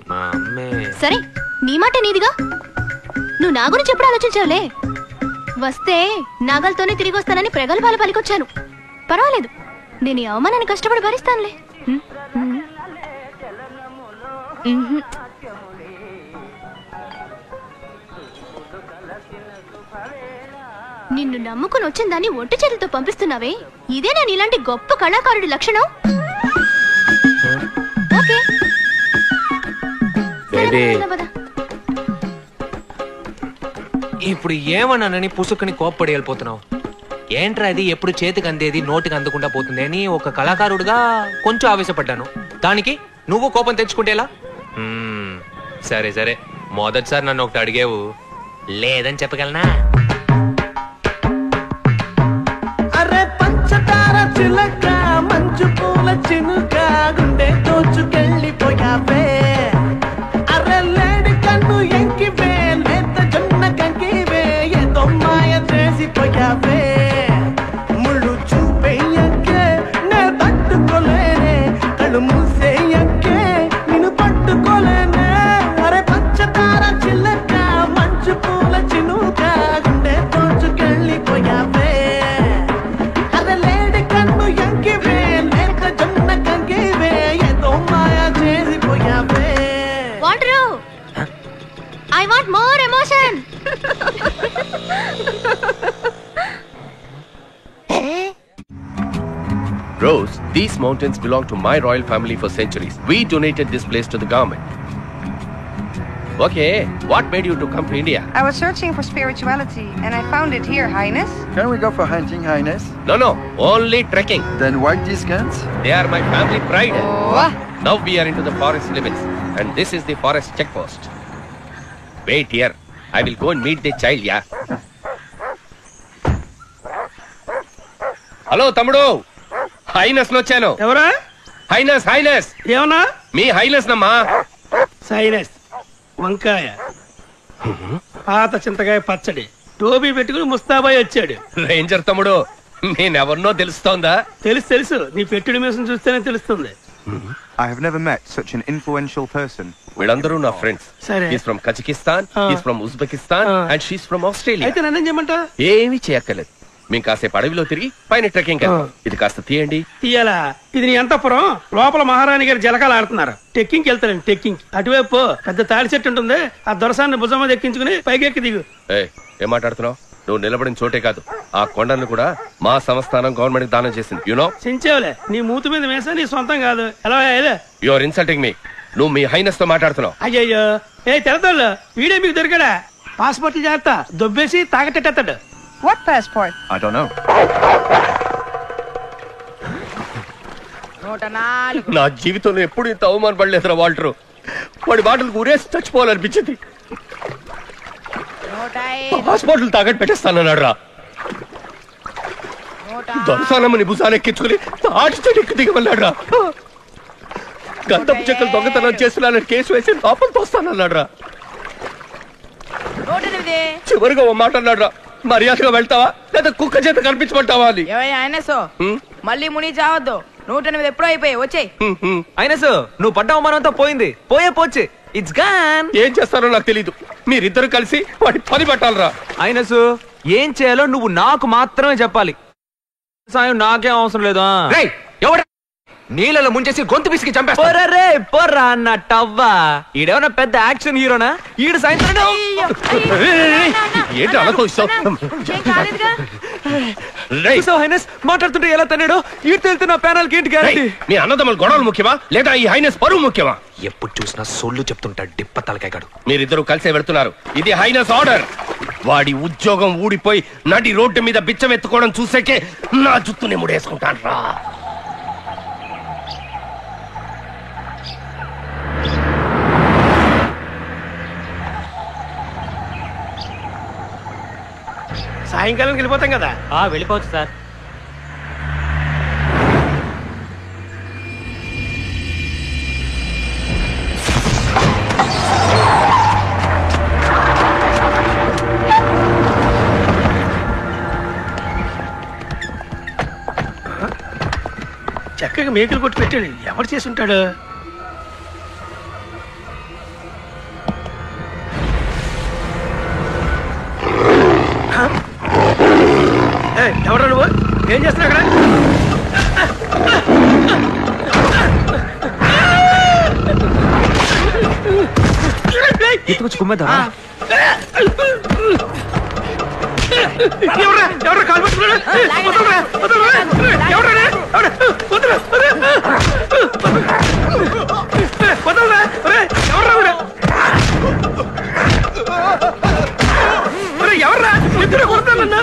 S7: మా అమ్మే.
S10: సరే, నీ మాట నీదిగా, నువ్వు నా గురించి ఎప్పుడు ఆలోచించావులే. వస్తే నాగలతోనే తిరిగి వస్తానని ప్రగల్భాలు పలికొచ్చాను. పర్వాలేదు, నేను ఈ అవమానాన్ని కష్టపడి భరిస్తానులే. నిన్ను నమ్ముకుని వచ్చిన దాన్ని ఒంటి చేతులతో పంపిస్తున్నావే, ఇదే నేను ఇలాంటి గొప్ప కళాకారుడి లక్షణం. ఓకే,
S7: ఇప్పుడు ఏమన్నానని పుసుకుని కోప్పడి వెళ్ళిపోతున్నావు? ఏంట్రా ఇది, ఎప్పుడు చేతికి అందేది నోటికి అందకుండా పోతుంది అని ఒక కళాకారుడుగా కొంచెం ఆవేశపడ్డాను. దానికి నువ్వు కోపం తెచ్చుకుంటేలా? సరే సరే, మొదటిసారి నన్ను ఒకటి అడిగేవు, లేదని చెప్పగలనా?
S12: అరే పంచదార చిలక, మంచు పూల చినుక, గుండె దోచుకెళ్ళిపోయావే. అరే లేడి కన్ను ఎంకివే, లేత జొన్న కంకివే, ఏదో మాయ చేసిపోయావే. ముళ్ళు చూపేయకే నే తట్టుకోలేనే, కళ్ళు మూసేయకే నిన్ను పట్టుకోలేనే. అరే పంచదార చిలక, మంచు పూల చినుక, గుండె దోచుకెళ్ళిపోయావే.
S10: I want more emotion.
S1: Rose, these mountains belong to my royal family for centuries. We donated this place to the government. Okay, what made you to come to India?
S13: I was searching for spirituality and I found it here, Highness.
S14: Can we go for hunting, Highness?
S1: No, only trekking.
S14: Then why these guns?
S1: They are my family pride. Oh. Now we are into the forest limits and this is the forest checkpost. Wait here, I will go and meet the child, yeah? Hello, Tamudu. Highness వచ్చాను.
S15: ఎవరా?
S1: హైనస్.
S15: ఏమన్నా?
S1: మీ హైనస్ నమ్మా.
S15: సైనస్ వంకాయ, పాత చింతకాయ పచ్చడి, టోపీ పెట్టుకుని ముస్తాబాయ్ వచ్చాడు.
S1: రేంజర్ తమ్ముడు, నేనెవరినో తెలుస్తోందా?
S15: తెలుసు, నీ పెట్టుడి మీసం చూస్తేనే తెలుస్తుంది.
S14: I have never met such an influential person.
S1: వీళ్ళందరూ నా ఫ్రెండ్స్.
S15: సరే.
S1: He's from Kazakhstan, he's from Uzbekistan and she's from Australia.
S15: అయితే నన్నేం చేయమంటా?
S1: ఏమీ చేయక్కర్లేదు, మేము కాసేపు అడవిలో తిరిగి పైన ట్రెక్కింగ్ వెళ్తాం. ఇది కాస్త తీయండి.
S15: తీయాలా? ఇది నీ అంతఃపురం, లోపల మహారాణి గారు జలకాలు ఆడుతున్నారు. టెక్కింగ్కి వెళ్తారండి, టెక్కింగ్. అటువైపు పెద్ద తాడి చెట్టు ఉంటుంది, ఆ దొరసాన్ని భుజం మీద ఎక్కించుకుని పైకెక్కి దిగు.
S1: ఏం మాట్లాడుతున్నావు? నువ్వు నిలబడిన చోటే కాదు, ఆ కొండను కూడా మా సంస్థానం గవర్నమెంట్ దానం చేసింది. యునో
S15: చించేవులే, నీ మూతి మీద వేసా నీ సొంతం కాదు. ఎలా?
S1: You are insulting me. నువ్వు మీ హైనస్ తో మాట్లాడుతున్నావు.
S15: అయ్యయ్యో, తెరదోళ్ళు, వీడే మీకు దొరికాడా? పాస్పోర్ట్లు జాగ్రత్త, దొబ్బేసి తాగటెట్టేస్తాడు.
S13: What passport?
S14: I don't know.
S8: 104
S1: నా జీవితంలో ఎప్పుడు ఇంత అవమానపడలేదురా వాల్టరు. వాడి బాటలకు ఊరేసి చచ్చిపోవాలనిపించింది.
S8: 105
S1: హాస్పిటల్ తాగట్టు పెట్టేస్తానన్నాడు రా. దొరసానమ్మని భుజానెక్కించుకుని తాటి చెట్టు దిగమన్నాడు రా. గంధపు చెక్కలు దొంగతనం చేస్తున్నానని కేసు వేసి లోపల తోస్తానన్నాడు రా.
S8: 108
S1: చివరిగా ఓ మాట అన్నాడు రా, మర్యాదగా వెళ్తావా లేదా కుక్క చేత కనిపించమంటావా అని.
S8: మళ్ళీ ముని చావద్దు. 108 ఎప్పుడో అయిపోయి వచ్చేయ్.
S9: అయినసు నువ్వు పడ్డ అవమానంతో పోయింది. పోతే ఇట్స్ గాన్.
S1: ఏం చేస్తారో నాకు తెలీదు. మీరిద్దరు కలిసి వాడి పని పట్టాలరా.
S9: అయినసు ఏం చేయాలో నువ్వు నాకు మాత్రమే చెప్పాలి. సాయం నాకేం అవసరం లేదు.
S7: నీళ్ళలో ముంచేసి గొంతు పిసికి చంపేస్తా.
S9: పోర్రా అన్న టవ్వా. ఈడేమన్నా పెద్ద యాక్షన్ హీరోనా? ఈడు సాయంత్రం
S1: ఏంటి అలా తోస్తావు?
S9: మాట్లాడుతుంటే ఎలా తన్నాడో ఈడు తెలితే నా ప్యానల్ కి ఏంటి గ్యారెంటీ?
S1: మీ అన్నదమ్ముల గొడవలు ముఖ్యమా లేదా ఈ హైనెస్ పరువు ముఖ్యమా?
S7: ఎప్పుడు చూసినా సొల్లు చెప్తుంటాడు డిప్ప తలకాయగాడు.
S1: మీరిద్దరు కలిసే వెళ్తున్నారు. ఇది హైనెస్ ఆర్డర్. వాడి ఉద్యోగం ఊడిపోయి నడి రోడ్డు మీద బిచ్చం ఎత్తుకోవడం చూసేకే నా జుత్తుని ముడేసుకుంటాను రా.
S15: సాయంకాలం వెళ్ళిపోతాం కదా.
S2: వెళ్ళిపోవచ్చు సార్.
S15: చక్కగా మేకలు కొట్టి పెట్టాడు. ఎవరు చేసి ఉంటాడు? ఎవరు నువ్వు? ఏం చేస్తున్నా అక్కడ?
S9: ఎత్తుకొచ్చి కుమ్మేదా?
S15: ఎవరు కాలు పట్టుకున్నాడు? ఎవర్రా ఇద్దరు కొడతానన్నా?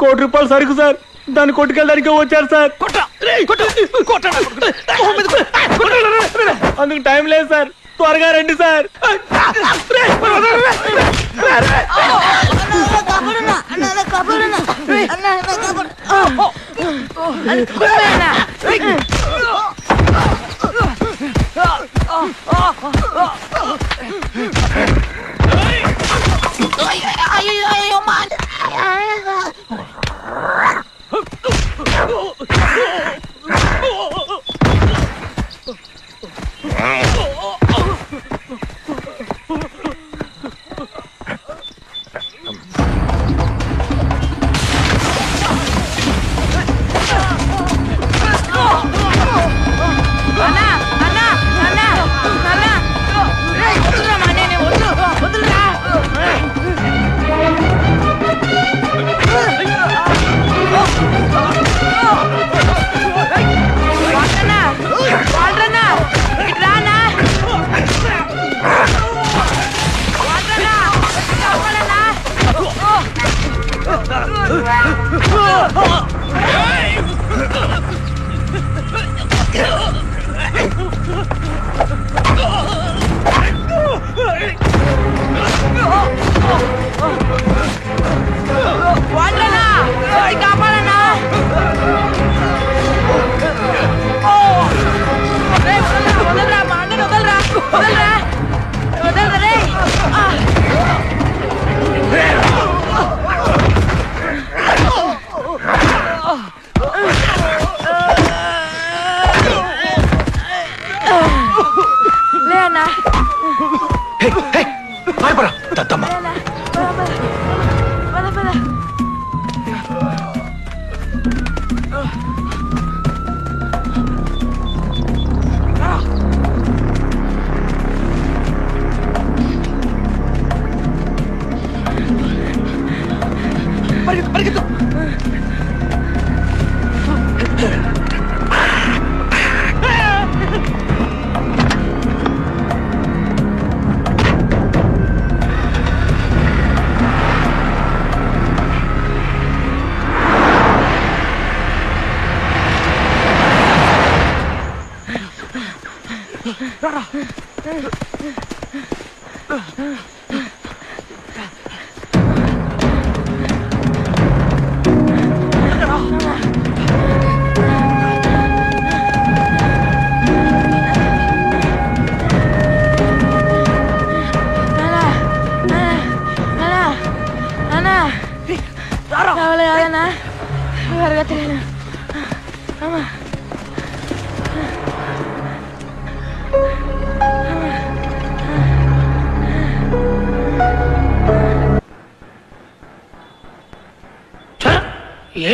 S15: ₹1 సరుకు సార్, దాన్ని కొట్టుకెళ్ళడానికి వచ్చారు సార్. అందుకు టైం లేదు సార్, త్వరగా రండి సార్. దద్దమ్మ.
S12: పరిగెత్తు.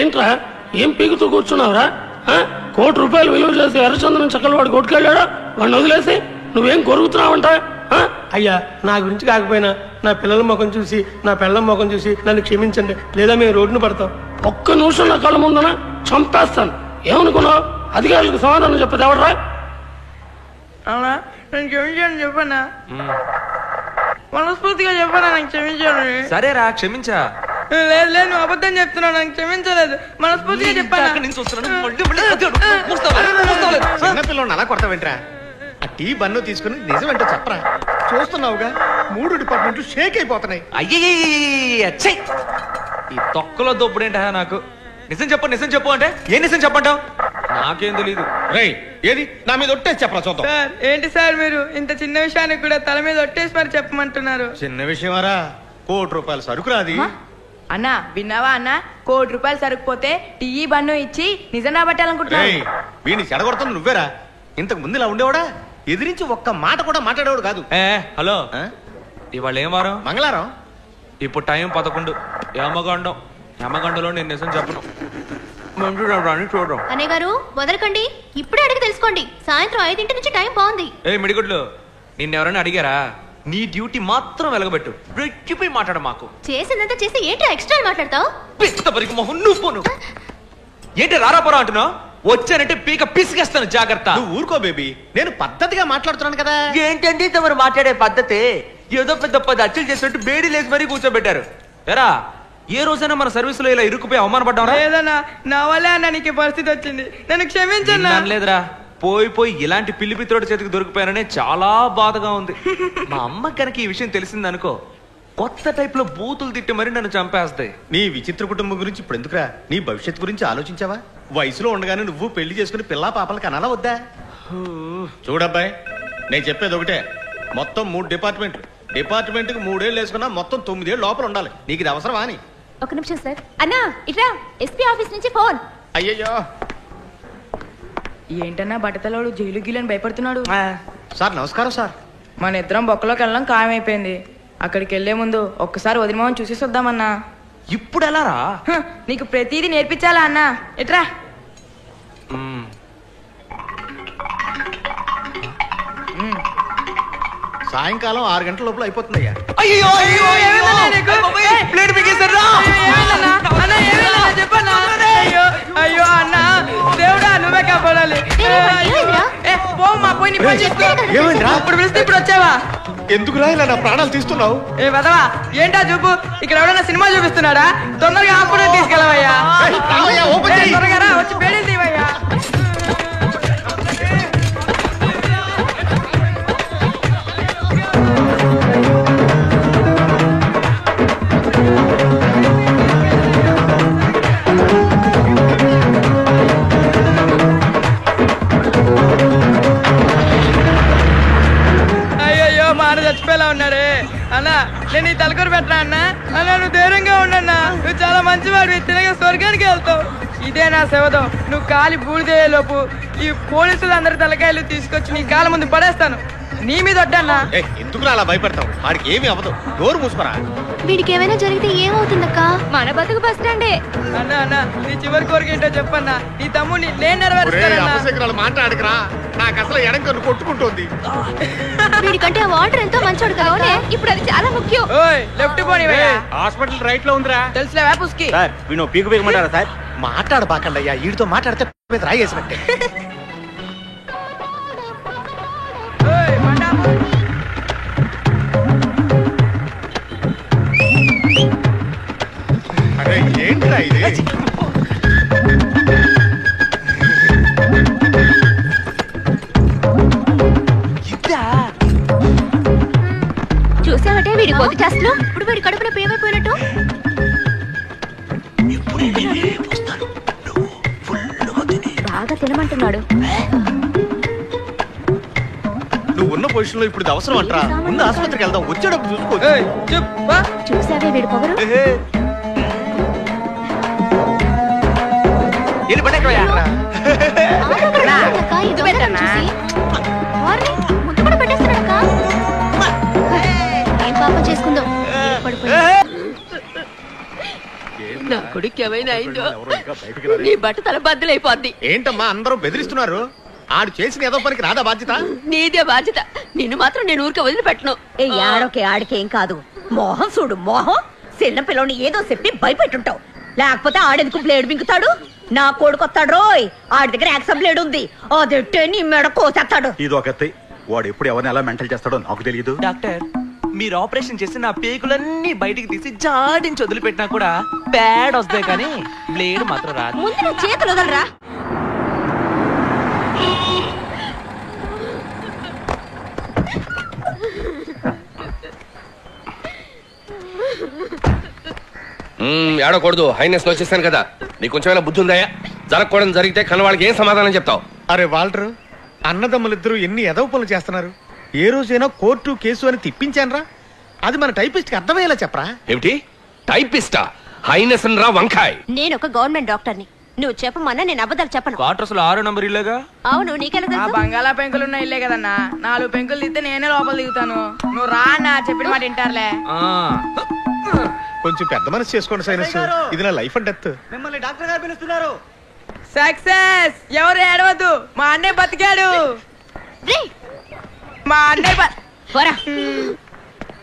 S15: ఏంట్రా ఏం పీకుతూ కూర్చున్నావురా? 1 కోటి రూపాయలు విలువ చేసి ఎర్రచందనం చక్కలు వాడు కొట్టుకెళ్ళాడు, వాడిని వదిలేసి నువ్వేం కొరుగుతున్నావంట? అయ్యా, నా గురించి కాకపోయినా నా పిల్లల ముఖం చూసి, నా పిల్లల ముఖం చూసి నన్ను క్షమించండి, లేదా మేము రోడ్డును పడతాం. ఒక్క నిమిషం నా కళ్ళ ముందున చంపేస్తాను. ఏమనుకున్నావు? అధికారులకు సమాధానం చెప్పదు ఎవడరా?
S8: అవునా, నేను క్షమించాను చెప్పన్నా, మనస్ఫూర్తిగా చెప్పన్నా, నాకు క్షమించాను.
S7: సరేరా, క్షమించా.
S8: లేదు లేదు, నువ్వు అబద్ధం చెప్తున్నావు, నాకు క్షమించలేదు, మనస్ఫూర్తిగా చెప్పాను.
S5: చిన్నపిల్లని అలా కొడతావేంట్రా? ఆ టీ బన్ను తీసుకుని నిజమేంటో చెప్పరా? చూస్తున్నావుగా 3 డిపార్ట్మెంట్లు షేక్ అయిపోతున్నాయి.
S7: అయ్యే, ఈ తొక్కలో దొప్పుడేంట నాకు. నిజం చెప్పు అంటే ఏ నిజం చెప్పంటావు? నాకేం తెలీదు.
S5: రేయ్, ఏది నా మీద ఒట్టేసి చెప్పరా చూద్దాం.
S8: సార్, ఏంటి సార్ మీరు ఇంత చిన్న విషయానికి కూడా తల మీద ఒట్టేసి మరి చెప్పమంటున్నారు?
S5: చిన్న విషయమారా? 1 కోటి రూపాయల సరుకు రాది.
S8: అన్నా విన్నావా అన్నా, 1 కోటి రూపాయలు సరుకుపోతే టీ బన్ను ఇచ్చి నిజం రాబట్టాలనుకుంటున్నావు.
S5: వీడిని చెడగొడుతుంది నువ్వేరా? ఇంతకు ముందు ఇలా ఉండేవాడా? ఎదిరించి ఒక్క మాట కూడా మాట్లాడేవాడు కాదు.
S7: హలో, ఇవాళ ఏం వారం?
S5: మంగళవారం.
S7: ఇప్పుడు టైం 11. యమగండలో నేను నిజం చెప్పను. చూడడం
S10: అనే గారు వదలకండి, ఇప్పుడే అడిగి తెలుసుకోండి. సాయంత్రం 5 నుంచి టైం బాగుంది.
S7: ఏ మిడిగుడ్లు, నిన్నెవరైనా అడిగారా? నీ డ్యూటీ మాత్రం వెలగబెట్టు, రెచ్చిపోయి మాట్లాడ. మాకు
S10: చేసిందంతా చేసి ఏంటి ఎక్స్ట్రా మాట్లాడతావు?
S7: ఏంటి రారాపురం అంటున్నావు? వచ్చానంటే పీక పిసిగేస్తాను, జాగ్రత్త.
S5: నువ్వు ఊరుకో బేబీ, నేను పద్ధతిగా మాట్లాడుతున్నాను కదా.
S7: ఏంటండి తమరు మాట్లాడే పద్ధతి? ఏదో పెద్ద 10 అచ్చులు చేసినట్టు బేడీ లేసి మరీ కూర్చోబెట్టారు. ఎరా, ఏ రోజైనా మన సర్వీస్ లో ఇలా ఇరుక్కుపోయి అవమానపడ్డా?
S8: లేదన్నా, నా వల్లే అన్న నీకు పరిస్థితి వచ్చింది, నన్ను క్షమించన్నా.
S7: లేదురా, పోయి ఇలాంటి పిల్లి పిత్రోడి చేతికి దొరికిపోయాననే చాలా బాధగా ఉంది. మా అమ్మ కనుక ఈ విషయం తెలిసిందనుకో, కొత్త టైప్ లో బూతులు తిట్టి మరి నన్ను చంపేస్తాయి.
S5: నీ విచిత్ర కుటుంబం గురించి ఇప్పుడు ఎందుకురా? నీ భవిష్యత్తు గురించి ఆలోచించావా? వయసులో ఉండగానే నువ్వు పెళ్లి చేసుకుని పిల్లా పాపలకి అనాలా వద్దా? చూడబ్బాయి, నేను చెప్పేది ఒకటే, మొత్తం 3 డిపార్ట్మెంట్లు. డిపార్ట్మెంట్కి 3 ఏళ్ళు వేసుకున్నా మొత్తం 9 ఏళ్ళు లోపల ఉండాలి. నీకు ఇది అవసరమా అని?
S10: ఒక నిమిషం సార్. అన్నా ఇట్రా, ఎస్పీ ఆఫీస్ నుంచి ఫోన్.
S5: అయ్యయ్యో,
S8: ఏంటన్నా బట్టతలోడు జైలు గీలని భయపడుతున్నాడు?
S5: సార్ నమస్కారం సార్.
S8: మన ఇద్దరం బొక్కలోకి వెళ్ళడం ఖాయమైపోయింది. అక్కడికి వెళ్లే ముందు ఒక్కసారి వదిలిమోహన్ చూసేసి వద్దామన్నా.
S7: ఇప్పుడు ఎలా రా?
S8: నీకు ప్రతిదీ నేర్పించాలా అన్నా? ఎట్రా.
S5: సాయంకాలం 6 గంటల లోపల అయిపోతుందయ్యా.
S8: అయ్యో అయ్యో అన్న, దేవుడా నువ్వే కాపాడాలి. ఇప్పుడు పిలిస్తే ఇప్పుడు వచ్చావా?
S5: ఎందుకురా ఇలా నా ప్రాణాలు తీస్తున్నావు?
S8: ఏ వదవా, ఏంటా చూపు? ఇక్కడ ఎవడన్నా సినిమా చూపిస్తున్నాడా? తొందరగా హాస్పిటల్ తీసుకెళ్ళవయ్యా. త్వరగా రా, వచ్చి పేడీలు తీవయ్యా. చచ్చిపోయేలా ఉన్నాడే అన్నా. నేను ఈ తలకూరు పెట్టరా అన్నా? అన్నా నువ్వు ధైర్యంగా ఉండన్నా, నువ్వు చాలా మంచివాడివి, తినగా స్వర్గానికి వెళ్తావు. ఇదే నా శవదం. నువ్వు కాలి బూడిదేలోపు ఈ పోలీసులు అందరి తలకాయలు తీసుకొచ్చి నీ కాళ్ళ ముందు పడేస్తాను. నీ మీద వడ్డన్నా.
S5: ఎందుకు అలా భయపడతావు? వాడికి ఏమి అవ్వదు, డోర్ మూసుకురా.
S10: వీడికి ఏమైనా జరిగితే ఏమవుతుందక్కా?
S3: మన బతుకు బస్ స్టాండే.
S8: అన్నా అన్నా నీ చివరి కోరిక ఏంటో చెప్పన్నా. నీ తమ్ముడిని నేను నెరవేరుస్తాను.
S5: మాట్లాడకరా, నాకు అసలు ఎడం కన్ను కొట్టుకుంటుంది.
S10: వీడికంటే ఆ వాటర్ ఎంతో మంచోడు కదా,
S3: ఇప్పుడు అది చాలా ముఖ్యం.
S8: లెఫ్ట్ పోనీ
S9: హాస్పిటల్ రైట్ లో ఉందిరా.
S8: తెలుసులేవా పుస్కి?
S9: సార్ వీణు పీకు పీకమంటారా సార్?
S5: మాట్లాడబాకండి అయ్యా, వీడితో మాట్లాడితే రాయేసినట్టే. అరే ఏంట్రా ఇది?
S3: చూసావటే వీడి కోతి చేస్తలు.
S10: ఇప్పుడు వీడి కడుపున పేమైపోయినట్టు.
S3: బాగా తినమంటున్నాడు.
S5: నువ్వు ఉన్న పొజిషన్ లో ఇప్పుడు ఇది అవసరం అంటారా? ముందు ఆసుపత్రికి వెళ్దాం, వచ్చేటప్పుడు చూసుకో.
S3: చూసావే వీడి పొగరు.
S10: ఏం పాపం చేసుకుందాం.
S4: నా కొడుకు ఏమైనా అయిందో నీ బట్ట తల బద్దలైపోద్ది.
S5: ఏంటమ్మా అందరూ బెదిరిస్తున్నారు? ఆడు చేసిన ఏదో పనికి రాదా బాధ్యత?
S4: నీదే బాధ్యత. నిన్ను మాత్రం నేను ఊరికే వదిలిపెట్టను.
S3: ఆడోకే ఆడికేం కాదు. మోహం చూడు మోహం. చిన్న పిల్లని ఏదో చెప్పి భయపెట్టుంటావు. లేకపోతే ఆడెందుకు బ్లేడ్ బింకుతాడు? నా కొడుకు వస్తాడు రోయ్, ఆడి దగ్గర యాక్సమ్ బ్లేడ్ ఉంది. అదెట్టే నీ మెడ కోసేస్తాడు.
S11: ఇది ఒకటి. వాడు ఎప్పుడు ఎవరిని ఎలా మెంటల్ చేస్తాడో నాకు తెలియదు.
S9: డాక్టర్ మీరు ఆపరేషన్ చేసి నా పేగులన్నీ బయటికి తీసి జాడించి వదిలిపెట్టినా కూడా బ్యాడ్ వస్తాయి, కానీ బ్లేడ్ మాత్రం రాదు.
S3: ముందు నీ చేతులు వదలరా.
S1: ఏడకూడదు, హైనెస్ వచ్చేసాను కదా. నీకు కొంచెమైనా బుద్ధి ఉందా? జరగకూడదు జరిగితే కన్నవాళ్ళకి ఏం సమాధానం చెప్తావు?
S5: అరే వాల్టర్, అన్నదమ్ములిద్దరూ ఎన్ని ఎదవ పనులు చేస్తున్నారు. ఏ రోజైనా కోర్టు కేసు అని తిప్పించానరా? అది మన టైపిస్ట్ కి అర్థమయ్యేలా చెప్పరా.
S1: ఏమిటి టైపిస్టా? హైనెస్ రా వంకాయ్.
S3: నేను ఒక గవర్నమెంట్ డాక్టర్ని. నువ్వు చెప్పమన్నా నేను అబద్ధాలు చెప్పను.
S9: క్వార్టర్స్ లో 6 నంబర్ ఇల్లేగా.
S3: అవును, నీకెలా
S8: ఆ
S3: తెలుసు?
S8: బంగాళా పెంకులు ఉన్న ఇల్లే కదన్నా. 4 పెంకులు తీస్తే నేనే లోపల దిగుతాను. నువ్వు రా అన్నా, చెప్పిన మాట వింటారులే.
S5: కొంచెం పెద్ద మనసు చేసుకోండి సైనస్, ఇది నా లైఫ్ అండ్ డెత్.
S9: మిమ్మల్ని డాక్టర్ గారు పిలుస్తున్నారు.
S8: సక్సెస్. ఎవరు ఏడవద్దు, మా అన్నయ్య బతికాడు. మా అన్నయ్య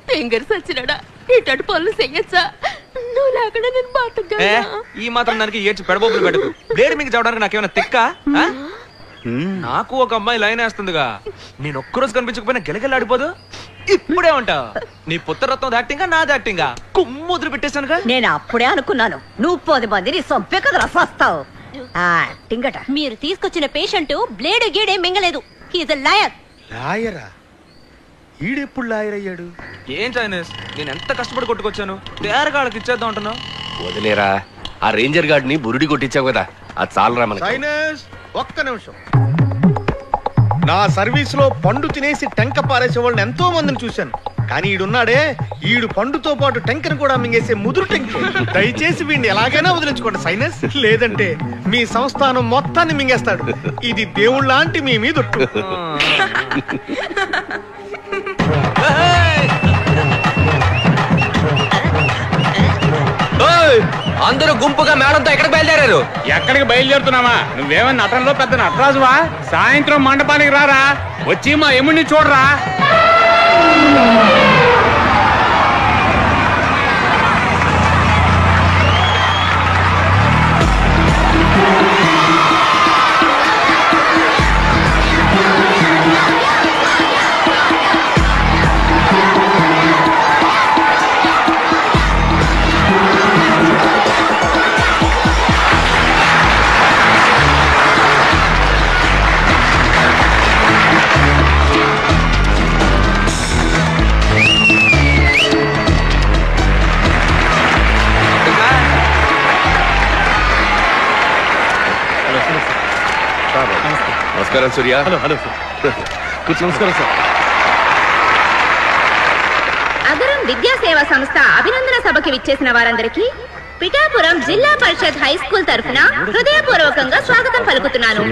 S4: ఫింగర్ సచ్చినాడా? ఇటు పనులు చెయ్యొచ్చా? నువ్వు లేకుండా నేను బతకగలనా?
S9: ఈ మాత్రం దానికి ఏడ్చి పెడబోబులు పెట్టకు. బ్లేడ్ మీకు చదవడానికి నాకేమైనా తెక్క? నాకు ఒక అమ్మాయి లైన్ వేస్తుందిగా. నేను ఒక్కరోజు కనిపించకపోయినా గెలగెల్లాడిపోదు. ఇప్పుడే ఉంటావు. నీ పుత్రరత్నం యాక్టింగ్ నాది యాక్టింగ్ కుమ్ము వదిలి పెట్టేశానుగా.
S3: నేను అప్పుడే అనుకున్నాను నువ్వు 10 మందిని సొంపే కదా రసస్తావు. మీరు తీసుకొచ్చిన పేషెంట్ బ్లేడ్ గీడే మింగలేదు. He's a liar.
S5: లాయరా? ఈడెప్పుడు లాయర్ అయ్యాడు?
S9: ఏం చైనీస్, నేను ఎంత కష్టపడి కొట్టుకొచ్చాను. తేరగాళ్ళకి ఇచ్చేద్దాం అంటున్నావు.
S1: వదిలేరా, ఆ రేంజర్ గార్డ్ ని బురుడి కొట్టించావు కదా, అది చాలరా మనకి.
S5: సైనస్ ఒక్క నిమిషం. నా సర్వీస్ లో పండు తినేసి టెంక పారేసే వాళ్ళని ఎంతో మందిని చూశాను. కానీ ఈడున్నాడే, ఈడు పండుతో పాటు టెంకను కూడా మింగేసే ముదురు టెంక. దయచేసి వీడిని ఎలాగైనా వదిలించుకోండి సైనస్, లేదంటే మీ సంస్థానం మొత్తాన్ని మింగేస్తాడు. ఇది దేవుళ్ళంటి మీ మీద.
S7: అందరూ గుంపుగా మేడంతో ఎక్కడికి బయలుదేరారు?
S16: ఎక్కడికి బయలుదేరుతున్నావా? నువ్వేమన్నా నటనలో పెద్ద నటరాజువా? సాయంత్రం మండపానికి రారా, వచ్చి మా ఎముడిని చూడరా.
S1: నమస్కారం సూర్య.
S5: హలో హలో నమస్కారం సార్.
S3: అగరం విద్యా సేవా సంస్థ అభినందన సభకి విచ్చేసిన వారందరికీ పిఠాపురం జిల్లా పరిషత్ హై స్కూల్ తరఫున హృదయపూర్వకంగా స్వాగతం పలుకుతున్నాను.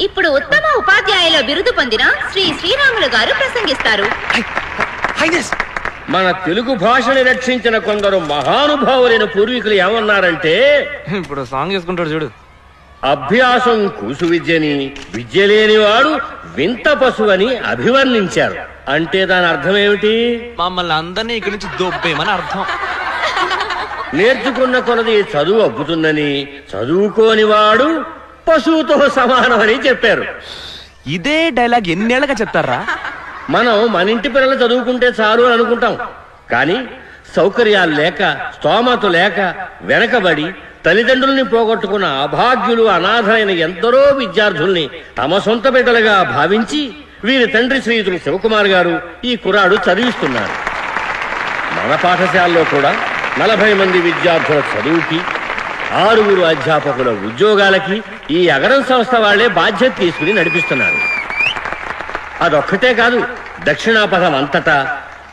S3: ఇప్పుడు ఉత్తమ ఉపాధ్యాయుల బిరుదు పొందిన శ్రీ శ్రీరాములు గారు ప్రసంగిస్తారు.
S6: మన తెలుగు భాషని రక్షించిన కొందరు మహానుభావులైన పూర్వీకులు ఏమన్నారంటే,
S9: ఇప్పుడు సాంగ్ చేసుకుంటాడు చూడు.
S6: అభ్యాసం కూసు విద్యని, విద్య లేనివాడు వింత పశువని అభివర్ణించారు. అంటే దాని అర్థం ఏమిటి?
S9: మమ్మల్ని అందరినీ ఇక్కడి నుంచి దొబ్బేమని అర్థం.
S6: నేర్చుకున్న కొలది చదువు అబ్బుతుందని, చదువుకోని వాడు పశువుతో సమానమని చెప్పారు.
S9: ఇదే డైలాగ్ ఎన్నేళ్ళగా చెప్తారా?
S6: మనం మన ఇంటి పిల్లలు చదువుకుంటే చాలు అని అనుకుంటాం. కానీ సౌకర్యాలు లేక, స్తోమత లేక, వెనకబడి తల్లిదండ్రుల్ని పోగొట్టుకున్న అభాగ్యులు, అనాథైన ఎందరో విద్యార్థుల్ని తమ సొంత బిడ్డలుగా భావించి వీరి తండ్రి శ్రీయుతులు శివకుమార్ గారు ఈ కుర్రాడు చదివిస్తున్నారు. మన పాఠశాలలో కూడా 40 మంది విద్యార్థుల చదువుకి, 6 అధ్యాపకుల ఉద్యోగాలకి ఈ అగరం సంస్థ వాళ్లే బాధ్యత తీసుకుని నడిపిస్తున్నారు. అదొక్కటే కాదు, దక్షిణాపథం అంతటా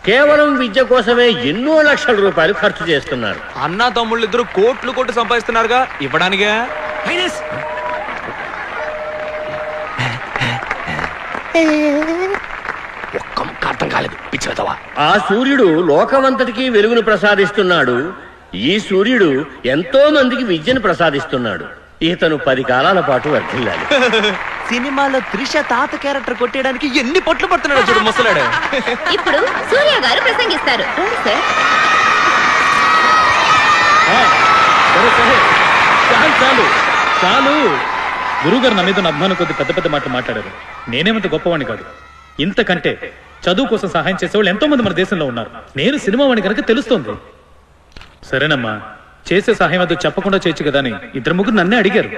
S6: కేవలం విద్య కోసమే ఎన్నో లక్షల రూపాయలు ఖర్చు చేస్తున్నారు.
S9: అన్నా తమ్ముళ్ళు ఇద్దరు కోట్లు సంపాదిస్తున్నారుగా, ఇవ్వడానికే.
S6: ఆ సూర్యుడు లోకమంతటికి వెలుగును ప్రసాదిస్తున్నాడు. ఈ సూర్యుడు ఎంతో మందికి విద్యను ప్రసాదిస్తున్నాడు. ఇతను 10 కాలాల పాటు వర్ధిల్లాలి.
S9: సినిమాలో త్రిష తాత క్యారెక్టర్ కొట్టేయడానికి ఎన్ని పొట్లు పడుతున్నాడు చూడు ముసలాడు.
S3: ఇప్పుడు సూర్య గారు ప్రసంగిస్తారు.
S17: చాలు చాలు. గురుగారు నా మీద అభిమానం కొద్ది పెద్ద పెద్ద మాటలు మాట్లాడారు. నేనేమంత గొప్పవాణ్ణి కాదు. ఇంతకంటే చదువు కోసం సహాయం చేసేవాళ్ళు ఎంతో మంది మన దేశంలో ఉన్నారు. నేను సినిమా వాడిని కనుక తెలుస్తోంది. సరేనమ్మా, చేసే సహాయం అది చెప్పకుండా చేయొచ్చు కదా అని 2-3 నన్నే అడిగారు.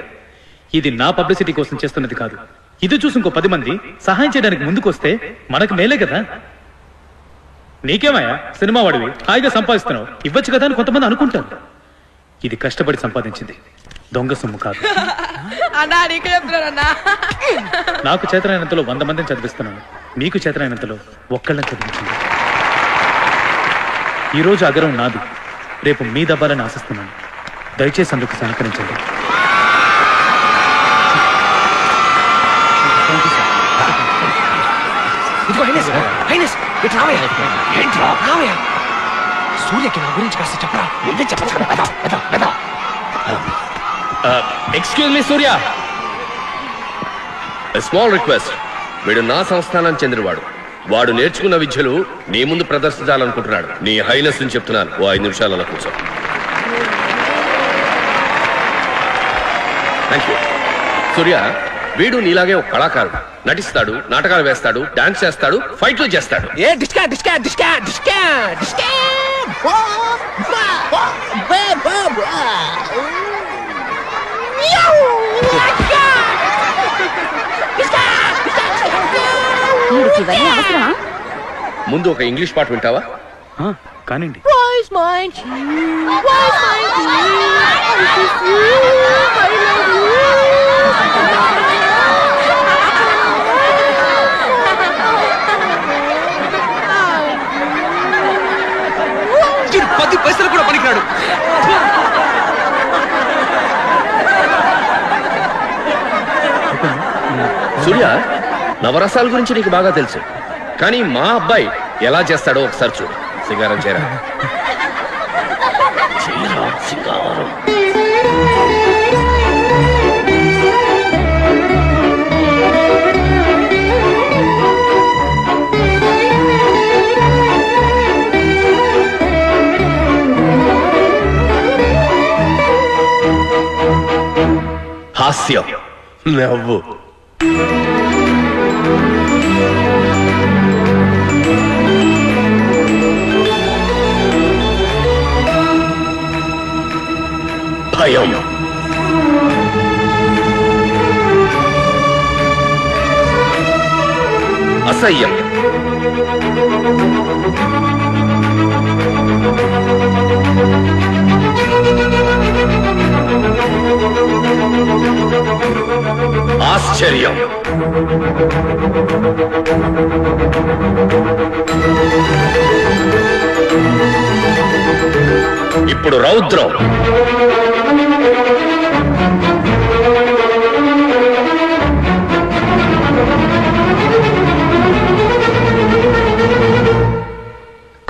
S17: ఇది నా పబ్లిసిటీ కోసం చేస్తున్నది కాదు. ఇది చూసి ఇంకో 10 మంది సహాయం చేయడానికి ముందుకు వస్తే మనకు మేలే కదా. నీకేమయ్యా, సినిమా వాడివి, హాయిగా సంపాదిస్తున్నావు, ఇవ్వచ్చు కదా అని కొంతమంది అనుకుంటారు. ఇది కష్టపడి సంపాదించింది, దొంగ సొమ్ము కాదు. నాకు చేతనైనంతలో 100 మందిని చదివిస్తున్నాను. మీకు చేతనైనంతలో ఒక్కళ్ళని చదివించింది. ఈరోజు అగరం నాది, రేపు మీ దబ్బాలని ఆశిస్తున్నాను. దయచేసి అందుకు సహకరించండి.
S9: సూర్యకి నా గురించి కాస్త చెప్పరా.
S1: ఎక్స్క్యూజ్ మీ సూర్య, స్మాల్ రిక్వెస్ట్. వీడు నా సంస్థానానికి చెందినవాడు. వాడు నేర్చుకున్న విద్యలు నీ ముందు ప్రదర్శించాలనుకుంటున్నాడు. నీ హైనెస్ అని చెప్తున్నాను, ఓ 5 నిమిషాలు అలా కూర్చో. Thank you. సూర్య, వీడు నీలాగే ఒక కళాకారుడు. నటిస్తాడు, నాటకాలు వేస్తాడు, డాన్స్ చేస్తాడు, ఫైట్లు చేస్తాడు. ముందు ఒక ఇంగ్లీష్ పాట వింటావా?
S17: కానివ్వండి.
S9: పది పైసలు కూడా పనికిరాడు.
S1: సూర్య, నవరసాల గురించి నీకు బాగా తెలుసు. కానీ మా అబ్బాయి ఎలా చేస్తాడో ఒకసారి చూడు. సింగారం చేరా. సింగారం. హాస్యం, నవ్వు. భయం. అసహ్యం. ఆశ్చర్యం. ఇప్పుడు రౌద్రం.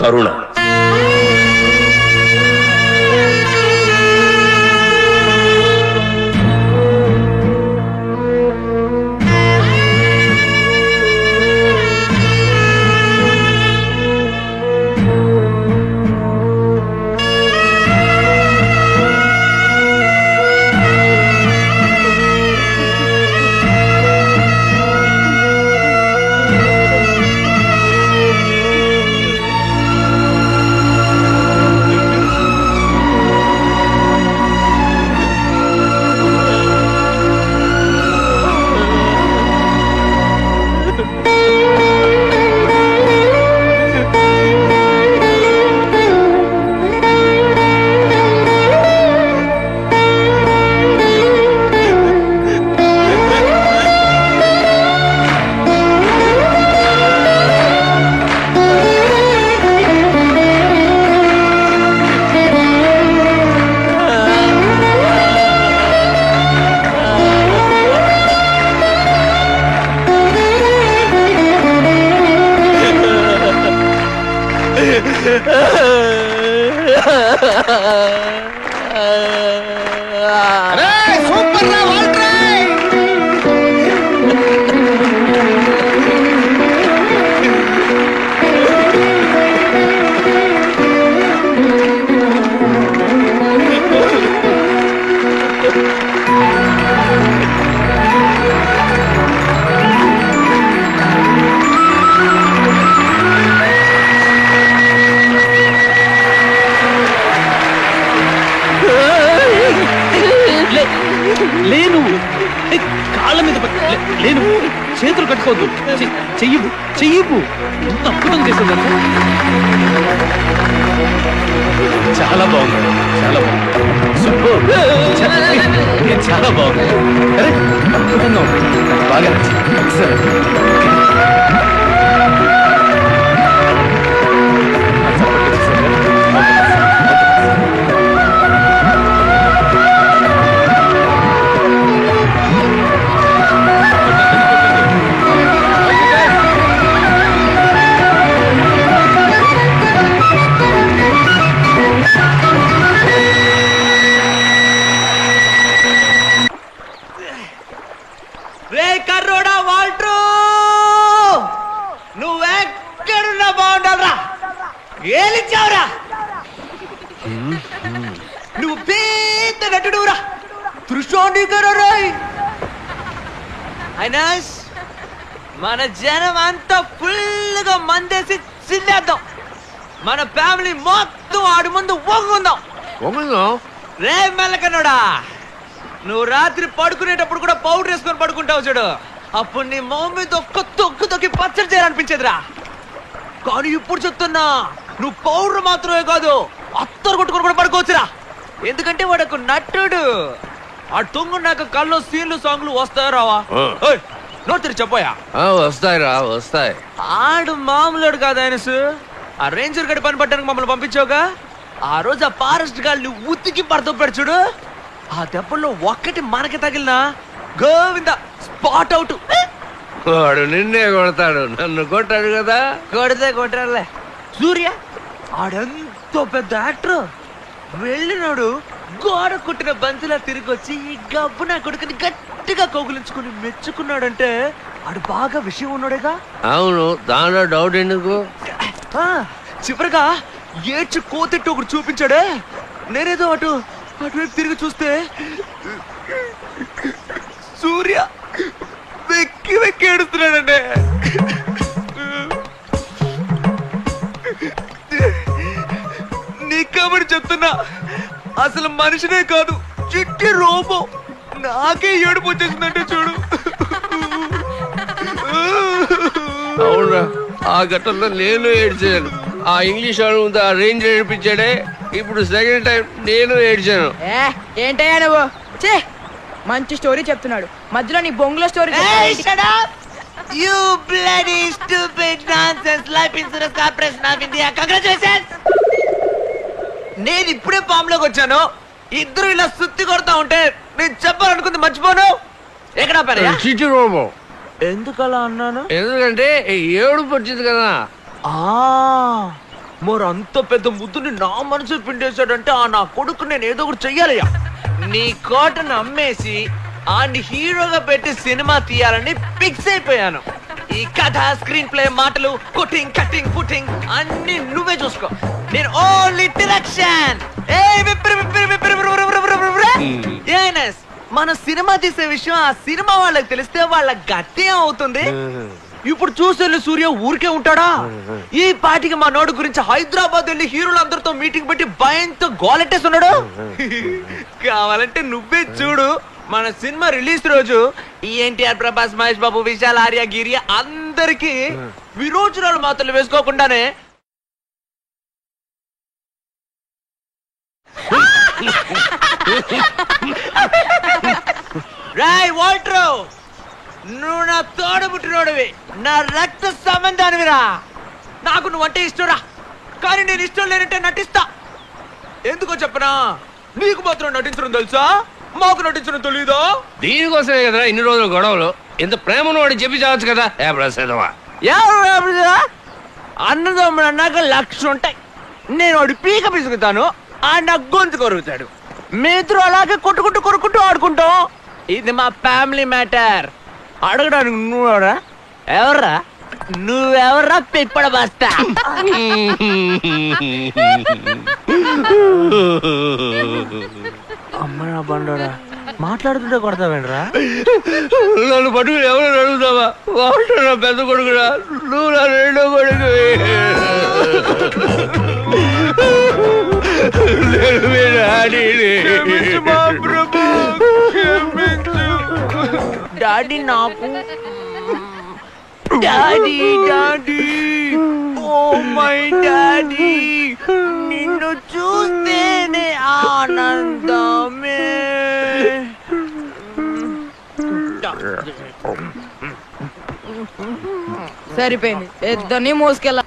S6: కరుణ.
S17: లేను, కాళ్ళ మీద లేను, చేతులు కట్టుకోవద్దు, చెయ్యవు చెయ్యవు. ఎంత అద్భుతం చేస్తుంది, చాలా బాగుంది, చాలా బాగుంది, సూపర్, చాలా బాగుంది, అద్భుతంగా ఉంది, బాగా
S12: నువ్వెక్కడున్నా బాగుండాలరా, ఏలిచ్చావురా, నువ్వు పెద్ద నటుడురా, అయినా మన జనం అంతా ఫుల్ గా మందేసి చిల్లేద్దాం, మన ఫ్యామిలీ మొత్తం ఆడి ముందు ఒంగుందాం. రే మెల్లకన్నాడా, నువ్వు రాత్రి పడుకునేటప్పుడు కూడా పౌడర్ వేసుకొని పడుకుంటావు చూడు, అప్పుడు నీ మొహం మీద ఒక్క తొక్కు తొక్కి పచ్చడి చేయాలనిపించేదిరా. కానీ ఇప్పుడు చెప్తున్నా, నువ్వు పౌడర్ మాత్రమే కాదు అత్తరు కొట్టుకొని కూడా పడుకోవచ్చురా, ఎందుకంటే వాడు నటుడు. ఆ తొంగున్నాక కళ్ళు సీన్లు సాంగ్లు వస్తాయా రావా? నోరు తెరి చెప్పోయా.
S1: వస్తాయిరా, వస్తాయి.
S12: ఆడు మామూలుడు కాదు ఆయన, ఆ రేంజర్ గడి పని పట్టడానికి మమ్మల్ని పంపించావుగా, ఆ రోజు ఆ ఫారెస్ట్ గాల్ని ఉతికి పడతాడు చూడు, ఆ దెబ్బల్లో ఒక్కటి మనకి తగిలినా గోవింద స్పాట్ అవుట్.
S1: వాడు నిన్నే కొడతాడు, నన్ను కొట్టాడు కదా.
S12: కొడితే కొట్టాడులే. సూర్య ఆడెంతో పెద్ద యాక్టర్, వెళ్ళినాడు గోడ కుట్టిన బంతిలా తిరిగి వచ్చి ఈ గబ్బు నా కొడుకుని గట్టిగా కౌగులించుకుని మెచ్చుకున్నాడంటే ఆడు బాగా విషయం ఉన్నాడేగా.
S1: అవును, దానిలో డౌట్ ఎందుకు?
S12: చివరిగా ఏడ్చి కోతెట్టు ఒకటి చూపించాడే, నేనేదో అటువైపు తిరిగి చూస్తే సూర్య వెక్కి వెక్కి ఏడుస్తున్నాడంటే. నీ కాబట్టి చెప్తున్నా, అసలు మనిషినే కాదు చిట్టి రోబో, నాకే ఏడుపు వచ్చేసిందంటే చూడు.
S1: అవునా, ఆ ఘట్టంలో నేను ఏడ్చాను. ఆ ఇంగ్లీష్ వాడు ముందు ఆ రేంజ్ ఏడిపించాడే, ఇప్పుడు సెకండ్ టైం నేను ఏడ్చాను.
S8: ఏంటయ్యా నువ్వు? మంచి స్టోరీ చెప్తున్నాడు, మధ్యలో నీ బొంగులో story.
S12: You bloody stupid nonsense life insurance corporation of India. Congratulations. నేను ఇప్పుడే ఫామ్ లోకి వచ్చాను, ఇద్దరు ఇలా సుత్తి కొడతా ఉంటే నేను చెప్పాలనుకుంది మర్చిపోను. ఎక్కడ పని
S1: చిట్టి రోబో.
S12: ఎందుకు అలా అన్నాను?
S1: ఎందుకంటే ఏడుపు వచ్చింది కదా.
S12: మరి అంత పెద్ద ముద్దుని నా మనసు పిండేశాడంటే ఆ నా కొడుకు నేను ఏదో ఒకటి చెయ్యాలయ్యా. నీ కోటను అమ్మేసి ఆన్ని హీరోగా పెట్టి సినిమా తీయాలని ఫిక్స్ అయిపోయాను. ఈ కథ, స్క్రీన్ ప్లే, మాటలు, కుటింగ్, కటింగ్, పుటింగ్ అన్ని నువ్వే చూసుకో. నేను ఓన్లీ డైరెక్షన్. మన సినిమా తీసే విషయం ఆ సినిమా వాళ్ళకి తెలిస్తే వాళ్ళ గట్టి అవుతుంది. ఇప్పుడు చూసెళ్ళి సూర్య ఊరికే ఉంటాడా? ఈ పాటికి మా నోడు గురించి హైదరాబాద్ వెళ్ళి హీరోలందరితో మీటింగ్ పెట్టి భయంతో గోలెట్టేస్తున్నాడు. కావాలంటే నువ్వే చూడు. మన సినిమా రిలీజ్ రోజు ఎన్టీఆర్, ప్రభాస్, మహేష్ బాబు, విశాల్, ఆర్య, గిరి అందరికి విరోచనాలు మాత్రలు వేసుకోకుండానే రాయ్ వాల్ట్రో, నువ్వు నా తోడబుట్టినోడివి, నా రక్త సంబంధానివిరా. నాకు నువ్వంటే ఇష్టంరా, కానీ నేను ఇష్టం లేనంటే నటిస్తా. ఎందుకో చెప్పనా? నీకు మాత్రం నటించడం తెలుసా, మాకు నటించడం తెలీదా?
S1: దీనికోసమే కదరా ఇన్ని రోజులు గొడవలు. ఎంత ప్రేమను వాడు చెప్పి చావచ్చు కదా.
S12: అన్నదమ్ముడు అన్నాక 1,00,000 ఉంటాయి. నేను వాడి పీక పిసుకుతాను, ఆ నా గొంతు కొరుగుతాడు. మిత్రులు అలాగే కొట్టుకుంటూ ఆడుకుంటాం. ఇది మా ఫ్యామిలీ మ్యాటర్. అడగడానికి నువ్వెవరా? ఎవర్రా నువ్వెవర్రా? పిప్పడ బస్తా. అమ్మరా బండోడా, మాట్లాడుతుంటే కొడతావేంట్రా?
S6: నన్ను పట్టుకుని ఎవరు అడుగుతావా? వాడు నా పెద్ద కొడుకురా, నువ్వు నా రెండో కొడుకు.
S12: డాడీ నాకు daddy daddy oh my daddy, నిన్ను చూస్తేనే ఆనందమే.
S8: సరిపోయింది, ఇద్దరిని మోసుకెళ్ళ.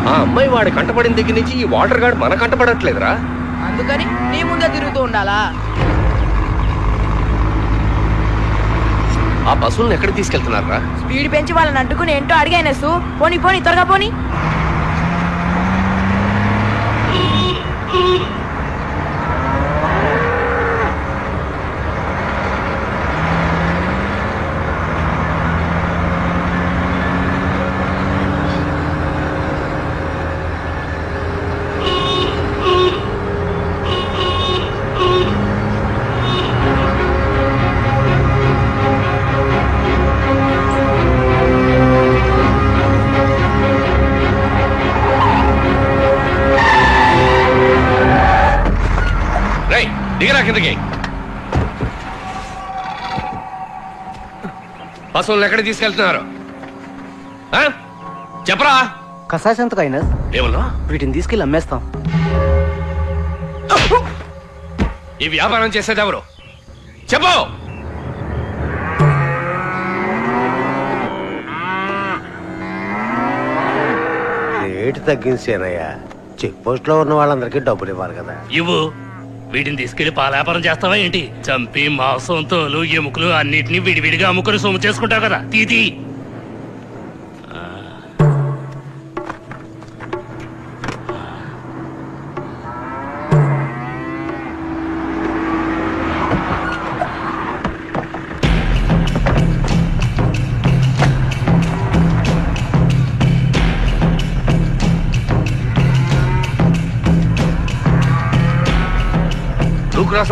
S1: ఆ అమ్మాయి వాడి కంటపడిన దగ్గర నుంచి ఈ వాటర్ గార్డ్ మన కంటపడట్లేదురా.
S8: అందుకని నీ ముందే తిరుగుతూ ఉండాలా?
S1: ఆ బస్సులను ఎక్కడ తీసుకెళ్తున్నారా?
S8: స్పీడ్ పెంచి వాళ్ళని అడ్డుకుని ఏంటో అడిగానేసు. పోనీ పోనీ, త్వరగా పోనీ.
S1: దిగరా కిందకి. బస్సులను ఎక్కడ తీసుకెళ్తున్నారు చెప్పరా?
S18: కసాయి సంతకు అయినా
S1: ఏమన్నా?
S18: వీటిని తీసుకెళ్ళి అమ్మేస్తాం.
S1: ఈ వ్యాపారం చేసేది ఎవరు చెప్పు?
S19: రేటు తగ్గించానయ్యా. చెక్ పోస్ట్ లో ఉన్న వాళ్ళందరికీ డబ్బులు ఇవ్వాలి కదా.
S17: ఇవ్వు. వీటిని తీసుకెళ్లి పాలాపారం చేస్తావా ఏంటి? చంపి మాంసం, తోలు, ఎముకలు అన్నిటినీ విడివిడిగా అమ్ముకుని సొమ్ము చేసుకుంటావు కదా. తీతి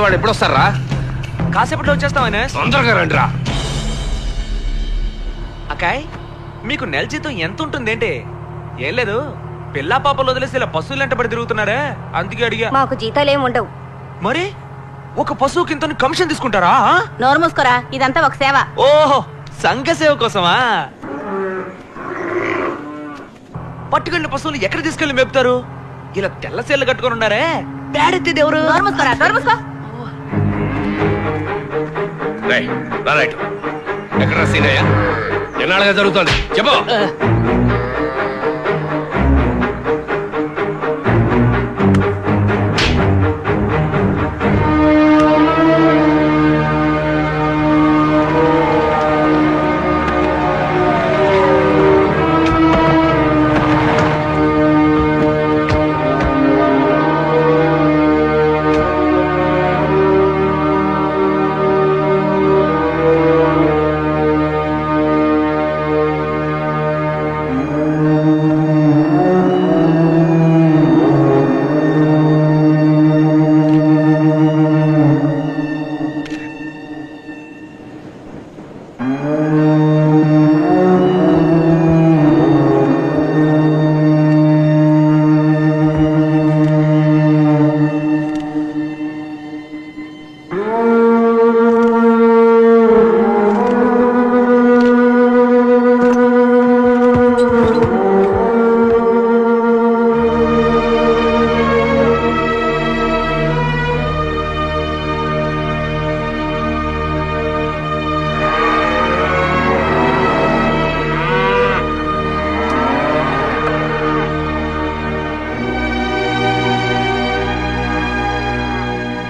S1: వాడు ఎప్పుడు వస్తారా?
S12: కాసేపట్లో వచ్చేస్తామనే.
S1: తొందరగా రండిరా.
S12: అక్కాయ్, మీకు నెల జీతం ఎంత ఉంటుందేంటి? ఏం లేదు, పిల్లా పాపలు వదిలేసి ఇలా పశువులు వెంటబడి తిరుగుతున్నారే, అందుకే అడిగా.
S3: మాకు జీతాలు ఏమి ఉండవు.
S12: మరి ఒక పశువుకి ఇంత కమిషన్ తీసుకుంటారా?
S3: నోరు మూసుకోరా, ఇదంతా ఒక సేవ.
S12: ఓహో, సంఘ సేవ కోసమా? పట్టుకెళ్ళిన పశువులు ఎక్కడ తీసుకెళ్లి మేపుతారు? ఇలా తెల్ల సేళ్ళు కట్టుకొని ఉన్నారే, పేడెత్తేది ఎవరు?
S3: నోరు మూసుకోరా, నోరు మూసుకో.
S1: రైట్. ఎక్కడ సీనయ్య? ఎన్నాళ్ళుగా జరుగుతుంది చెప్పు.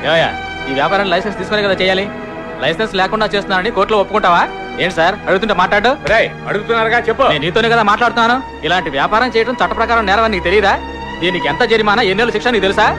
S2: ఏమయ్యా ఈ వ్యాపారాన్ని లైసెన్స్ తీసుకునే కదా చేయాలి. లైసెన్స్ లేకుండా చేస్తున్నానని కోర్టులో ఒప్పుకుంటావా? ఏంటి సార్ అడుగుతుంటే మాట్లాడు.
S16: అడుగుతున్నారుగా చెప్పు.
S2: నేను నీతోనే కదా మాట్లాడుతున్నాను. ఇలాంటి వ్యాపారం చేయడం చట్ట ప్రకారం నేరమని నీకు తెలియదా? దీనికి ఎంత జరిమానా, ఎన్నేళ్ళు శిక్ష నీకు తెలుసా?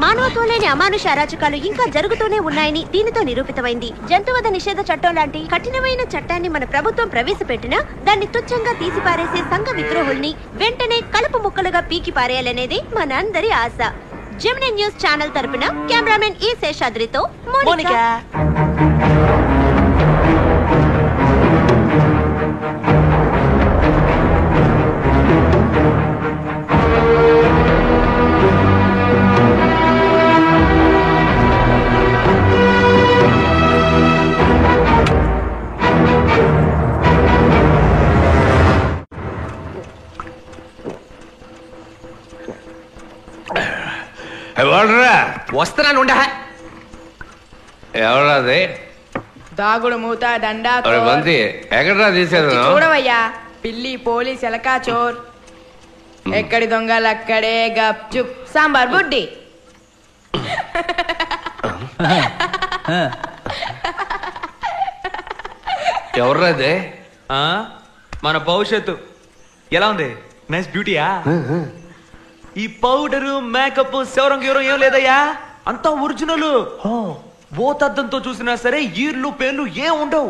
S3: మానవత్వం లేని అమానుష అరాచకాలు ఇంకా జరుగుతూనే ఉన్నాయని దీనితో నిరూపితమైంది. జంతువధ నిషేధ చట్టం లాంటి కఠినమైన చట్టాన్ని మన ప్రభుత్వం ప్రవేశపెట్టినా దాన్ని తుచ్చంగా తీసిపారేసే సంఘ విద్రోహుల్ని వెంటనే కలుపు ముక్కలుగా పీకి పారేయాలనేది మనందరి ఆశ. జెమినీ న్యూస్ ఛానల్ తరపున కెమెరామెన్ ఈ శేషాద్రితో మోనికా.
S7: వస్తున్నాను.
S1: ఎవరాది?
S8: దాగుడు మూత దండా
S1: మంది ఎక్కడరా తీసేది?
S8: చూడవయ్యా, పిల్లి పోలీస్ ఎలకా చోర్. ఎక్కడి దొంగలు అక్కడే గప్ చుప్ సాంబార్ బుడ్డి.
S1: ఎవర్రాదే?
S9: మన భవిష్యత్తు ఎలా ఉంది? నైస్ బ్యూటీయా? ఈ పౌడరు మేకప్ శవరం గీవరం ఏం లేదయ్యా, అంతా ఒరిజినల్. ఓతద్దంతో చూసినా సరే ఈర్లు పేర్లు ఏం ఉండవు.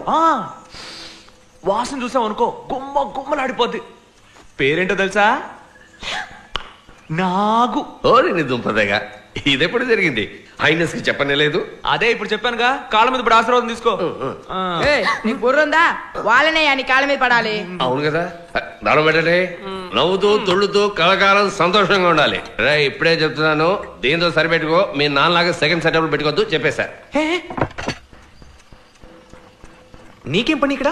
S9: వాసన చూసాం అనుకో గుమ్మ గుమ్మలాడిపోద్ది. పేరేంటో తెలుసా? నాగు.
S1: ఓరి దుంపదగా, ఇదెప్పుడు జరిగింది? హైనెస్ కి చెప్పనే లేదు.
S9: అదే ఇప్పుడు చెప్పానుగా, కాళ్ళ మీద ఇప్పుడు ఆశీర్వాదం తీసుకో.
S8: నీకు బుర్రుందా? వాళ్ళనే నీ కాళ్ళ మీద పడాలి.
S1: అవును కదా, దండం పెట్టండి. నవ్వుతూ తుళ్ళుతూ కలకాలం సంతోషంగా ఉండాలి. రే ఇప్పుడే చెప్తున్నాను, దీంతో సరిపెట్టుకో. మీ నాన్నలాగా సెకండ్ సెటప్ పెట్టుకోవద్దు చెప్పేశా.
S9: నీకేం పని ఇక్కడ?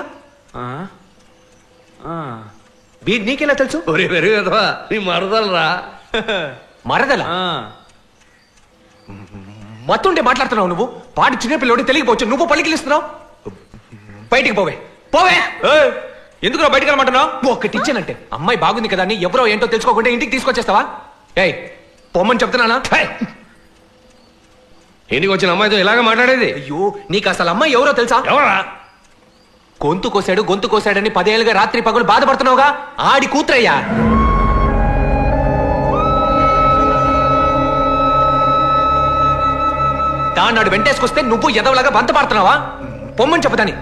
S9: నీకెలా తెలుసు?
S1: ఒరే వెరుగదవా, నీ మరదలరా.
S9: మరదలా? మత్తుంటే మాట్లాడుతున్నావు నువ్వు. పాటి చిన్నపిల్లడి తెలియకపోవచ్చు, నువ్వు పలికిలిస్తున్నావు. బయటికి పోవే పోవే. ఎందుకు బయటికి వెళ్ళమంటున్నావు? ఒక్కటి ఇచ్చానంటే అమ్మాయి బాగుంది కదా అని ఎవరో ఏంటో తెలుసుకోకుండా ఇంటికి తీసుకొచ్చేస్తావా? ఏయ్ పొమ్మని చెప్తున్నానా?
S1: ఇంటికి వచ్చిన అమ్మాయితో ఇలాగ మాట్లాడేది?
S9: అయ్యో, నీకు అసలు అమ్మాయి ఎవరో తెలుసా?
S1: ఎవరా?
S9: గొంతు కోసాడని 10 ఏళ్ళుగా రాత్రి పగులు బాధపడుతున్నావుగా, ఆడి కూతురయ్యా. దాన్నాడు వెంటేసుకొస్తే నువ్వు ఎదవలాగా బంత పడుతున్నావా? పొమ్మని చెప్పుతాని.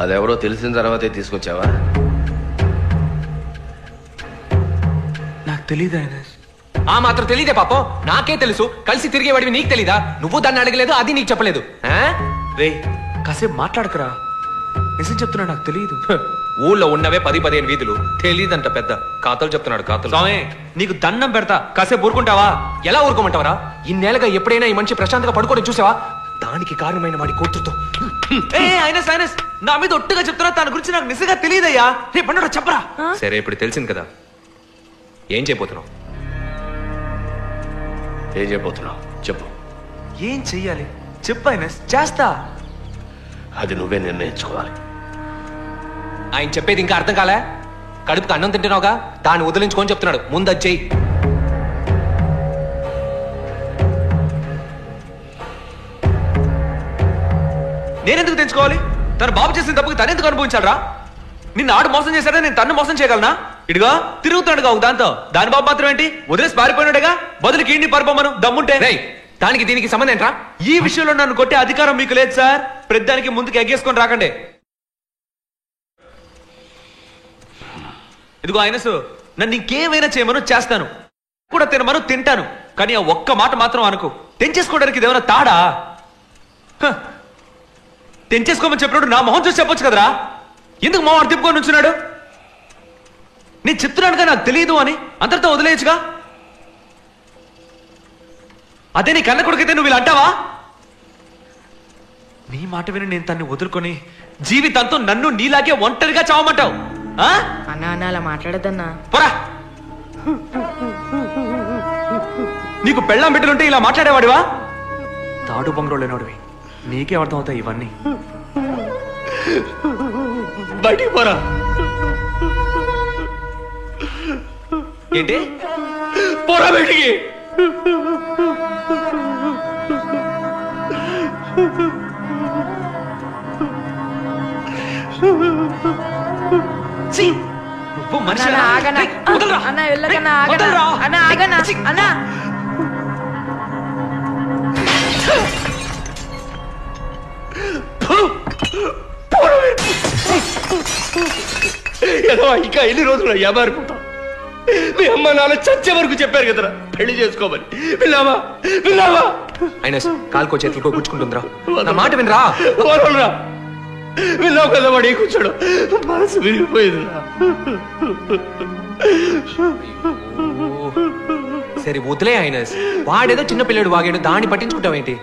S1: అదెవరో తెలిసిన తర్వాతే తీసుకొచ్చావా?
S9: నాకు తెలీదా? ఆ మాత్రం తెలీదే పాపం. నాకే తెలుసు. కలిసి తిరిగేవాడివి నీకు తెలీదా? నువ్వు దాన్ని అడగలేదు, అది నీకు చెప్పలేదు. రే కాసేపు మాట్లాడకరా. నిజం చెప్తున్నా, నాకు తెలియదు. ఊళ్ళో ఉన్నవే 10-15 వీధులు, తెలీదంట పెద్ద కాతలు చెప్తున్నాడు. కాతలు స్వామి, నీకు దండం పెడతా, కాసేపు ఊరుకుంటావా? ఎలా ఊరుకోమంటావరా? ఇన్నేళ్ళగా ఎప్పుడైనా ఈ మనిషి ప్రశాంతంగా పడుకోవడం చూసావా? దానికి కారణమైన వాడి కూతురుతో. నా మీద ఒట్టుగా చెప్తున్నా, తన గురించి నాకు నిజంగా తెలియదయ్యా. రే పండు చెప్పరా. సరే ఇప్పుడు తెలిసింది కదా, ఏం చేయబోతున్నావు?
S1: ఏం చేయబోతున్నావు చెప్పు.
S9: ఏం చెయ్యాలి చెప్పు. ఐనస్ చేస్తా.
S1: అది నువ్వే నిర్ణయించుకోవాలి.
S9: ఆయన చెప్పేది ఇంకా అర్థం కాలే?
S7: కడుపుకి అన్నం తింటున్నావుగా, దాన్ని వదిలించుకొని చెప్తున్నాడు. ముందు అది చెయ్యి. నేనెందుకు తెచ్చుకోవాలి? తన బాబు చేసిన తప్పుకి తనెందుకు అనుభవించాలరా? నిన్ను ఆడు మోసం చేశాడని నేను తన్ను మోసం చేయగలనా? ఇదిగా తిరుగుతున్నాడుగా దాంతో. దాని బాబు మాత్రం ఏంటి, వదిలేసి పారిపోయినాడుగా. బదులు కీడిని పారిపోమను దమ్ముంటే. దానికి దీనికి సంబంధం ఏంట్రా? ఈ విషయంలో నన్ను కొట్టే అధికారం మీకు లేదు సార్. ప్రతిదానికి ముందుకు ఎగ్గేసుకొని రాకండి. ఇదిగో ఆయనసు, నన్ను ఇంకేమైనా చేయమను చేస్తాను, కూడా తినమను తింటాను. కానీ ఆ ఒక్క మాట మాత్రం అనుకో. తెంచేసుకోవడానికి ఇదేమైనా తాడా? తెంచేసుకోమని చెప్పినప్పుడు నా మొహం చూసి చెప్పొచ్చు కదరా. ఎందుకు మొహం తిప్పుకొని ఉంచున్నాడు? నేను చెప్తున్నానుగా నాకు తెలియదు అని. అంతటితో వదిలేయచ్చుగా. అదే నీ కన్న కొడుకైతే నువ్వు ఇలా అంటావా? నీ మాట విని నేను తన్ని వదులుకొని జీవితంతో నన్ను నీలాగే ఒంటరిగా చావమంటావు?
S8: అన్నా అన్న అలా మాట్లాడద్దన్నా.
S7: పోరా. నీకు పెళ్ళాం బిడ్డలుంటే ఇలా మాట్లాడేవాడివా? తాడు బొంగరోళ్ళు లేనోడివి. నీకే అర్థం అవుతాయి ఇవన్నీ. బయటికి పోరా. ఏంటి? పోరా బయటికి. నువ్వు మనిషి
S8: అన్న వెళ్ళకన్నా ఆగనా అన్న ఆగనా అన్న.
S1: ఇంకా ఎన్ని రోజులు వ్యాపారిపోతాం? మీ అమ్మ నాన్న చచ్చే వరకు చెప్పారు కదరా పెళ్లి చేసుకోమని. విన్నావా? విన్నావా?
S7: ఆయన కాలుకో చేతులకో కూర్చుకుంటుందిరా. నా మాట వినరా.
S1: విన్నావు కదా వాడు ఏ కూర్చోడు. మనసు విరిగిపోయిందిరా.
S7: సరే వదిలే ఆయన. వాడేదో చిన్న పిల్లడు వాగాడు, దాన్ని పట్టించుకుంటావేంటి?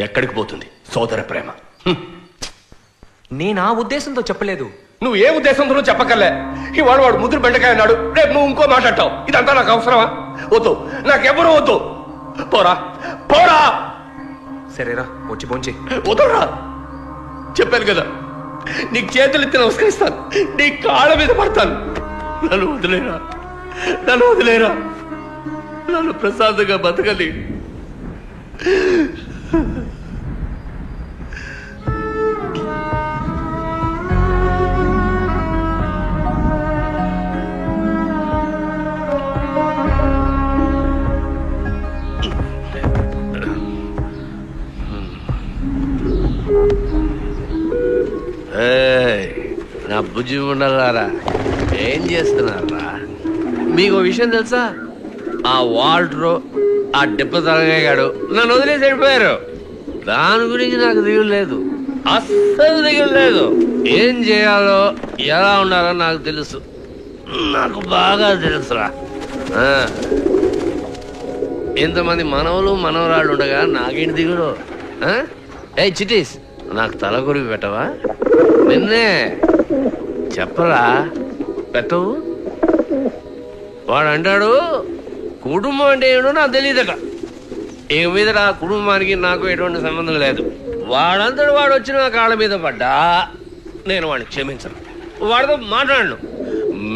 S1: ఎక్కడికి పోతుంది సోదర ప్రేమ?
S7: నేను ఆ ఉద్దేశంతో చెప్పలేదు.
S1: నువ్వు ఏ ఉద్దేశంతో చెప్పకలే. ఇవాళ వాడు ముద్దు బెండకాయ అన్నాడు, రేపు నువ్వు ఇంకో మాట్లాడతావు. ఇదంతా నాకు అవసరమా? వద్దు, నాకెవరూ వద్దు. పోరా పోరా.
S7: సరేరా వచ్చి పోంచి.
S1: వదలరా. చెప్పాను కదా, నీకు చేతులు ఎత్తి నమస్కరిస్తాను, నీ కాళ్ళ మీద పడతాను. నన్ను వదిలేరా, నన్ను వదిలేరా. నన్ను ప్రశాంతంగా బతకలి. నా బుజ్జి ఉండాలారా, ఏం చేస్తున్నారా? మీకు విషయం తెలుసా? ఆ వాల్టరు, ఆ డిప్ప తలగాడు నన్ను వదిలేసి వెళ్ళిపోయారు. దాని గురించి నాకు దిగులు లేదు, అస్సలు దిగులు లేదు. ఏం చేయాలో ఎలా ఉండాలో నాకు తెలుసు, నాకు బాగా తెలుసురా. ఇంతమంది మనవలు మనవరాళ్ళు ఉండగా నాకేంటి దిగులు? ఏ చిటీస్, నాకు తల కొరివి పెట్టవా? నిన్నే చెప్పరా పెట్టవు. వాడు అంటాడు కుటుంబం అంటే ఏమిటో నాకు తెలియదట. ఇక మీద నా కుటుంబానికి నాకు ఎటువంటి సంబంధం లేదు. వాడంతటి వాడు వచ్చి నా కాళ్ళ మీద పడ్డా నేను వాడిని క్షమించను, వాడితో మాట్లాడను.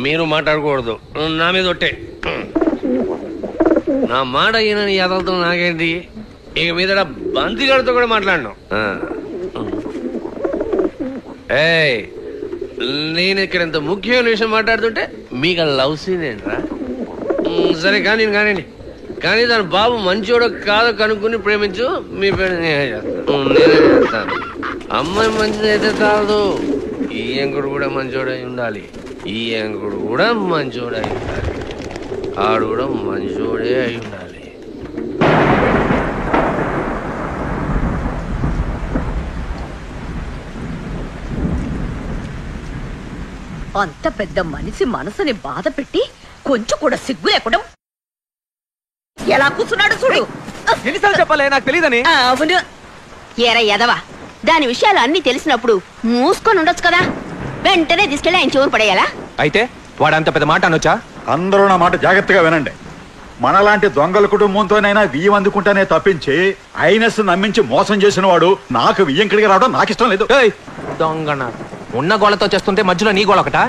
S1: మీరు మాట్లాడకూడదు, నా మీద ఒట్టే. నా మాట అయిన యాదలతో నాకేంటి? ఇక మీద బంతిగాడితో కూడా మాట్లాడను. ఏయ్, నేను ఇక్కడ ఇంత ముఖ్యమైన విషయం మాట్లాడుతుంటే మీకు లవ్ సీన్ ఏంట్రా? సరే కానీ కానివ్వండి, కానీ దాని బాబు మంచోడో కాదో కనుక్కుని ప్రేమించు. మీ పేరు నేనే చేస్తాను. అమ్మాయి మంచిది అయితే కాదు, ఈ ఎంకుడు కూడా మంచోడై ఉండాలి. ఈ ఎంకుడు కూడా మంచోడై ఉండాలి. ఆడు కూడా మంచోడే అయి ఉండాలి.
S20: అంత పెద్ద మనిషి మనసుని బాధ పెట్టి కొంచెం కూడా సిగ్గు లేకుండా ఎలా కూర్చున్నాడు చూడు.
S9: ఎన్నిసార్లు చెప్పాలి నాకు తెలియదని?
S20: అవును.
S4: ఏరా యదవా, దాని విషయాలు అన్ని తెలిసినప్పుడు మూసుకొని ఉండొచ్చు కదా. వెంటనే తీసుకెళ్ళి ఆయన చెవులు పడేయాలా?
S7: అయితే వాడు అంత పెద్ద మాట అనొచ్చా?
S11: అందరూ నా మాట జాగ్రత్తగా వినండి. మనలాంటి దొంగల కుటుంబంతోనైనా బియ్యం అందుకుంటానే తప్పించి ఐనస్ నమ్మించి మోసం చేసిన వాడు నాకు బియ్యం కడిగి రావడం నాకు ఇష్టం లేదు.
S7: దొంగన ఉన్న గోళతో చేస్తుంటే మధ్యలో నీ గోళ ఒకటా?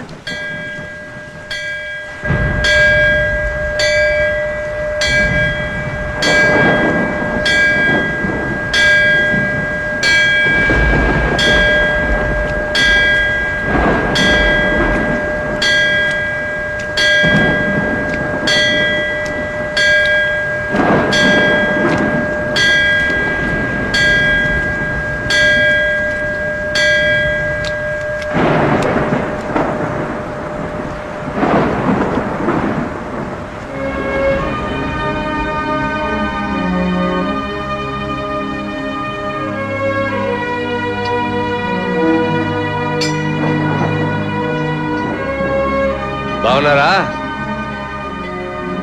S1: బాగున్నారా?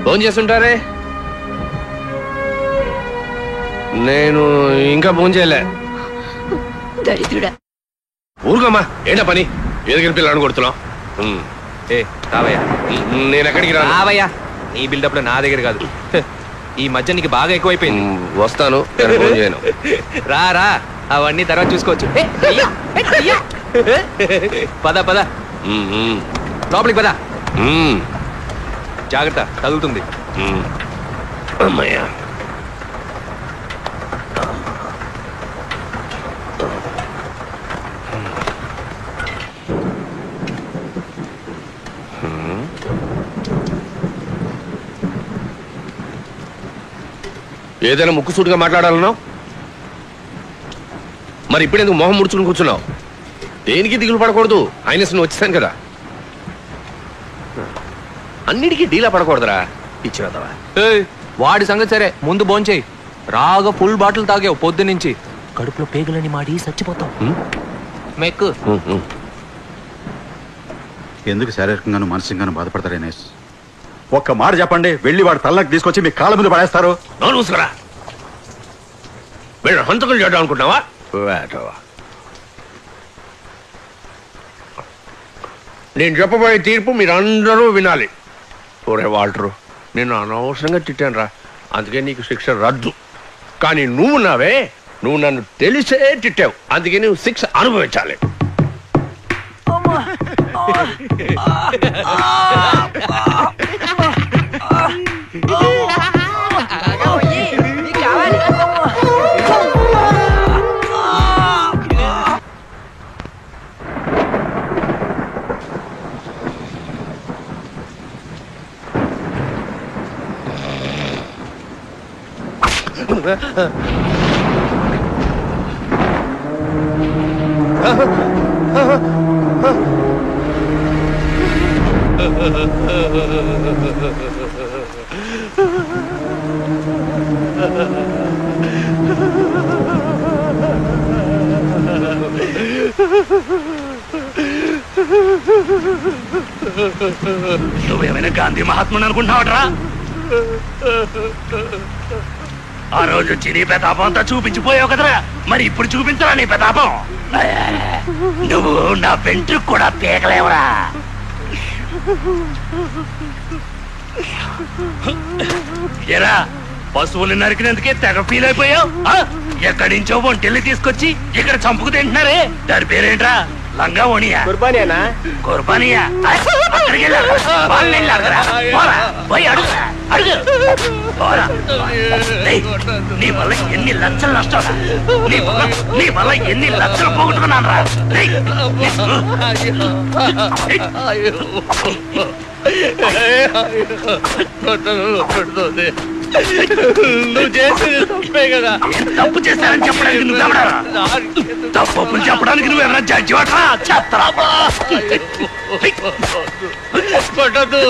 S1: ఫోన్ చేస్తుంటారే? నేను ఇంకా ఫోన్ చేయలే.
S4: దరిద్రుడా.
S1: ఊరుకోమ్మా, ఏంటా పని? ఎదుగిన పిల్లని కొడుతున్నావు.
S7: ఏ రావయ్యా.
S1: నేను ఎక్కడికి
S7: రావయ్యా. నీ బిల్డప్ లో నా దగ్గర కాదు. ఈ మధ్య నీకు బాగా ఎక్కువైపోయింది.
S1: వస్తాను, ఫోన్ చేయను.
S7: రా రా, అవన్నీ తర్వాత చూసుకోవచ్చు. పద పద, లోపలికి పద. జాగ్రత్త, తగులుతుంది.
S1: అమ్మయ్యా. ఏదైనా ముక్కుసూటిగా మాట్లాడాలన్నావు, మరి ఇప్పుడు ఎందుకు మొహం ముడుచుకుని కూర్చున్నావు? దేనికి దిగులు పడకూడదు, ఆయన నువ్వు వచ్చేసాను కదా. అన్నిటికీ డీలా పడకూడదురా, ఇచ్చినదవా.
S7: వాడి సంగతి సరే, ముందు భోంచేయి. రాగా ఫుల్ బాటిల్ తాగావు పొద్దు నుంచి, కడుపులో పేగులని మాడి చచ్చిపోతావు. మెక్కు.
S11: ఎందుకు శారీరకంగాను మానసికంగాను బాధపడతారు ఎన్ఎస్? ఒక్క మాట చెప్పండి, వెళ్ళి వాడు తల్లకి తీసుకొచ్చి మీ కాళ్ళ ముందు పడేస్తారు.
S1: నోరు మూసుకురా. వీళ్ళు హంతకులు చేయడం అనుకుంటున్నావా? నేను చెప్పబోయే తీర్పు మీరు అందరూ వినాలి. ఒరే వాల్టరు, నేను అనవసరంగా తిట్టాను రా, అందుకే నీకు శిక్ష రద్దు. కానీ నువ్వు నన్ను తెలిసే తిట్టావు, అందుకే నువ్వు శిక్ష అనుభవించాలి.
S6: నువ్వేమైనా గాంధీ మహాత్ముని అనుకుంటున్నావట్రా? ఆ రోజు వచ్చి నీ ప్రతాపం అంతా చూపించిపోయావు కదరా, మరి ఇప్పుడు చూపించరా నీ ప్రతాపం? నువ్వు నా వెంట్రుకు కూడా పీకలేవరా. ఎరా, పశువులు నరికినందుకే తెగ ఫీల్ అయిపోయావు. ఎక్కడి నుంచో ఒంటెల్ని తీసుకొచ్చి ఇక్కడ చంపుకు తింటున్నారే, దాని పేరేంట్రా? లంగా ఓనియా? కుర్బానియానా? కుర్బానియా? అక్కడికి వెళ్ళారా? వాళ్ళని వెళ్ళారా? పోరా, పోయి అడుగు అడుగు. పోరా. నీ వల్ల ఎన్ని లక్షలు నష్టం, నీ వల్ల ఎన్ని లక్షలు పోగొట్టుకున్నాను రా.
S1: నువ్వు చేసేది తప్పే కదా.
S6: తప్పు చేశారని చెప్పడానికి నువ్వు ఎవడారా? తప్పు చెప్పడానికి నువ్వు ఎవరైనా జడ్జి వాటరా? చెప్తారా?
S1: కొట్టదు.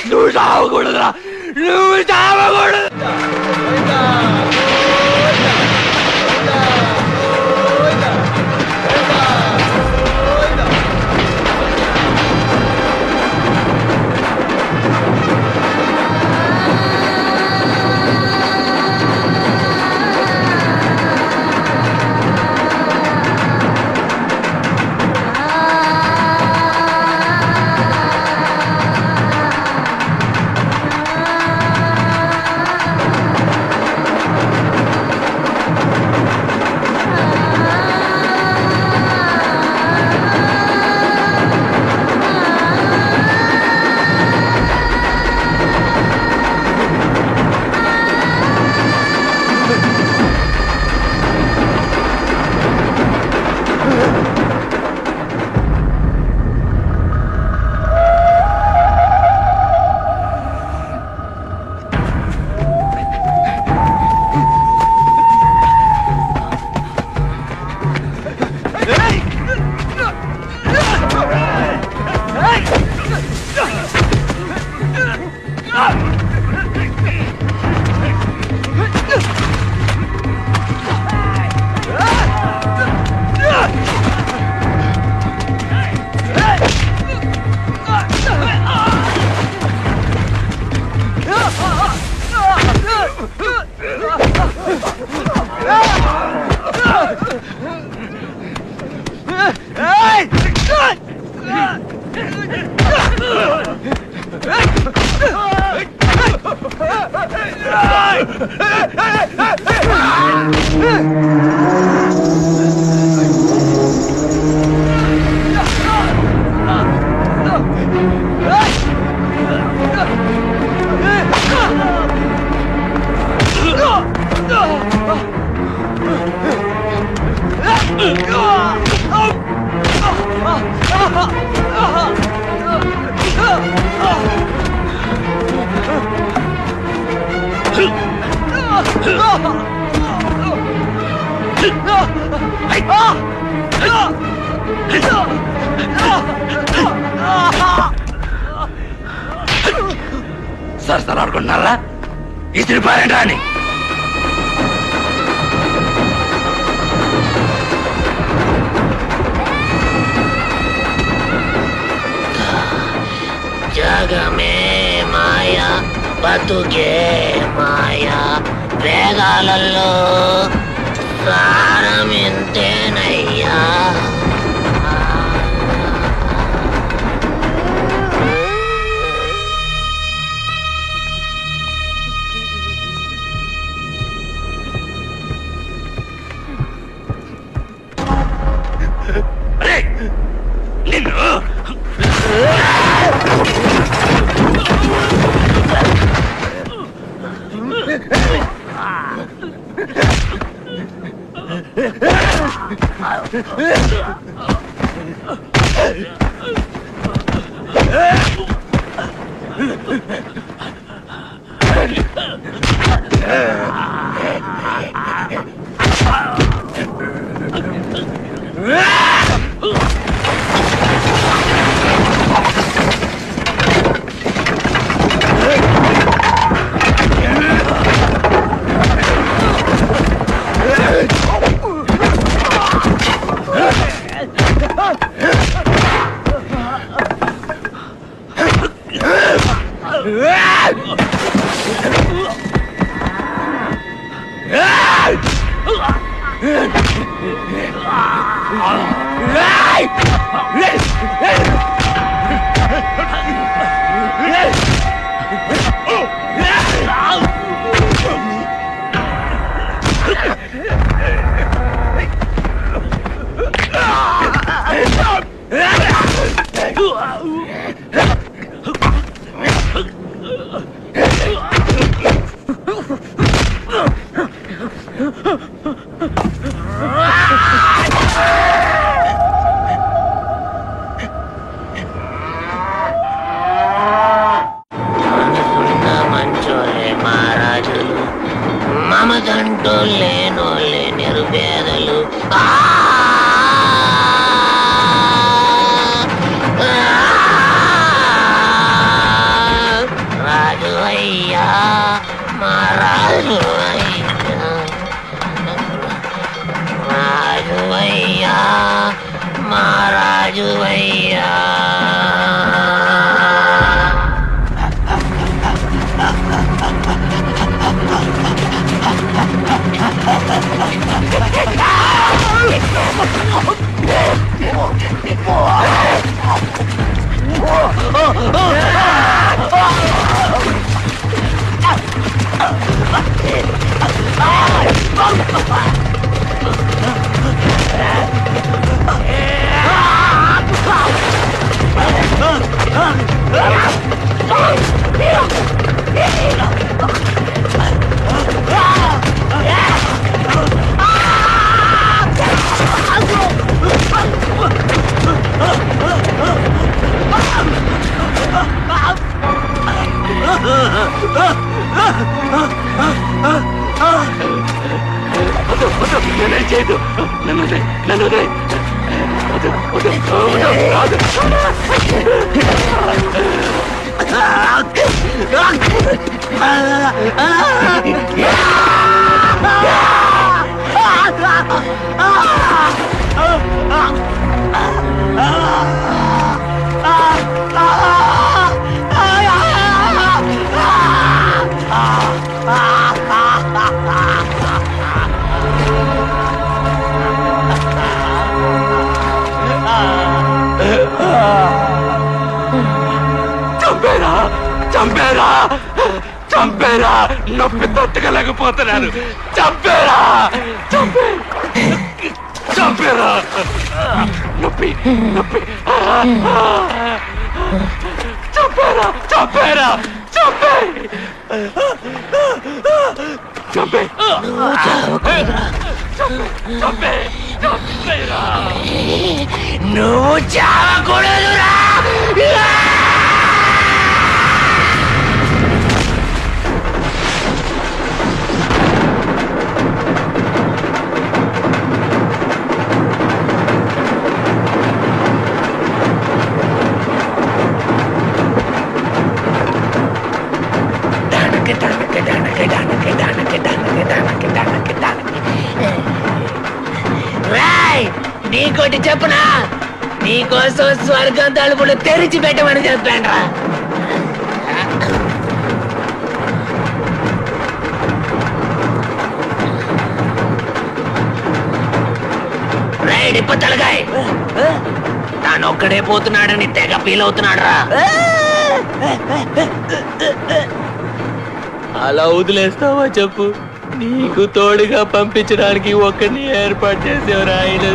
S12: నువ్వు చావకూడదురా, నువ్వు చావకూడదు. Hey!
S6: సరసలాడుకుంటున్నారా ఇతని పారేంటా అని
S21: జగమే మాయా బతుకే మాయా వేదాలలో సారమింతేనయ్యా మమదంటూ లేనోళ్ళే నిరుపేదలు రాజు అయ్యా మా రాజు అయ్యా రాజు అయ్యా మా రాజు అయ్యా
S6: నేనేం చేయదు నన్ను చంపేరా చంపేరా చంపేరా నొప్పి తట్టుకోలేకపోతున్నాను చంపేరా చంపేరా నొప్పి నొప్పి చంపేరా చంపేరా చంపే చంపే చంపే
S21: నువ్వు చావకూడదురా. నీకోటి చెప్పునా, నీకోసం స్వర్గం తలుపులు తెరిచి పెట్టమని చెప్పాను రా. రైడిప్ప తలగాయ్, తానొక్కడే పోతున్నాడని తెగ ఫీల్ అవుతున్నాడు రా.
S7: అలా వదిలేస్తావా చెప్పు? నీకు తోడుగా పంపించడానికి ఒక్కడిని ఏర్పాటు చేసేవారు ఆయన.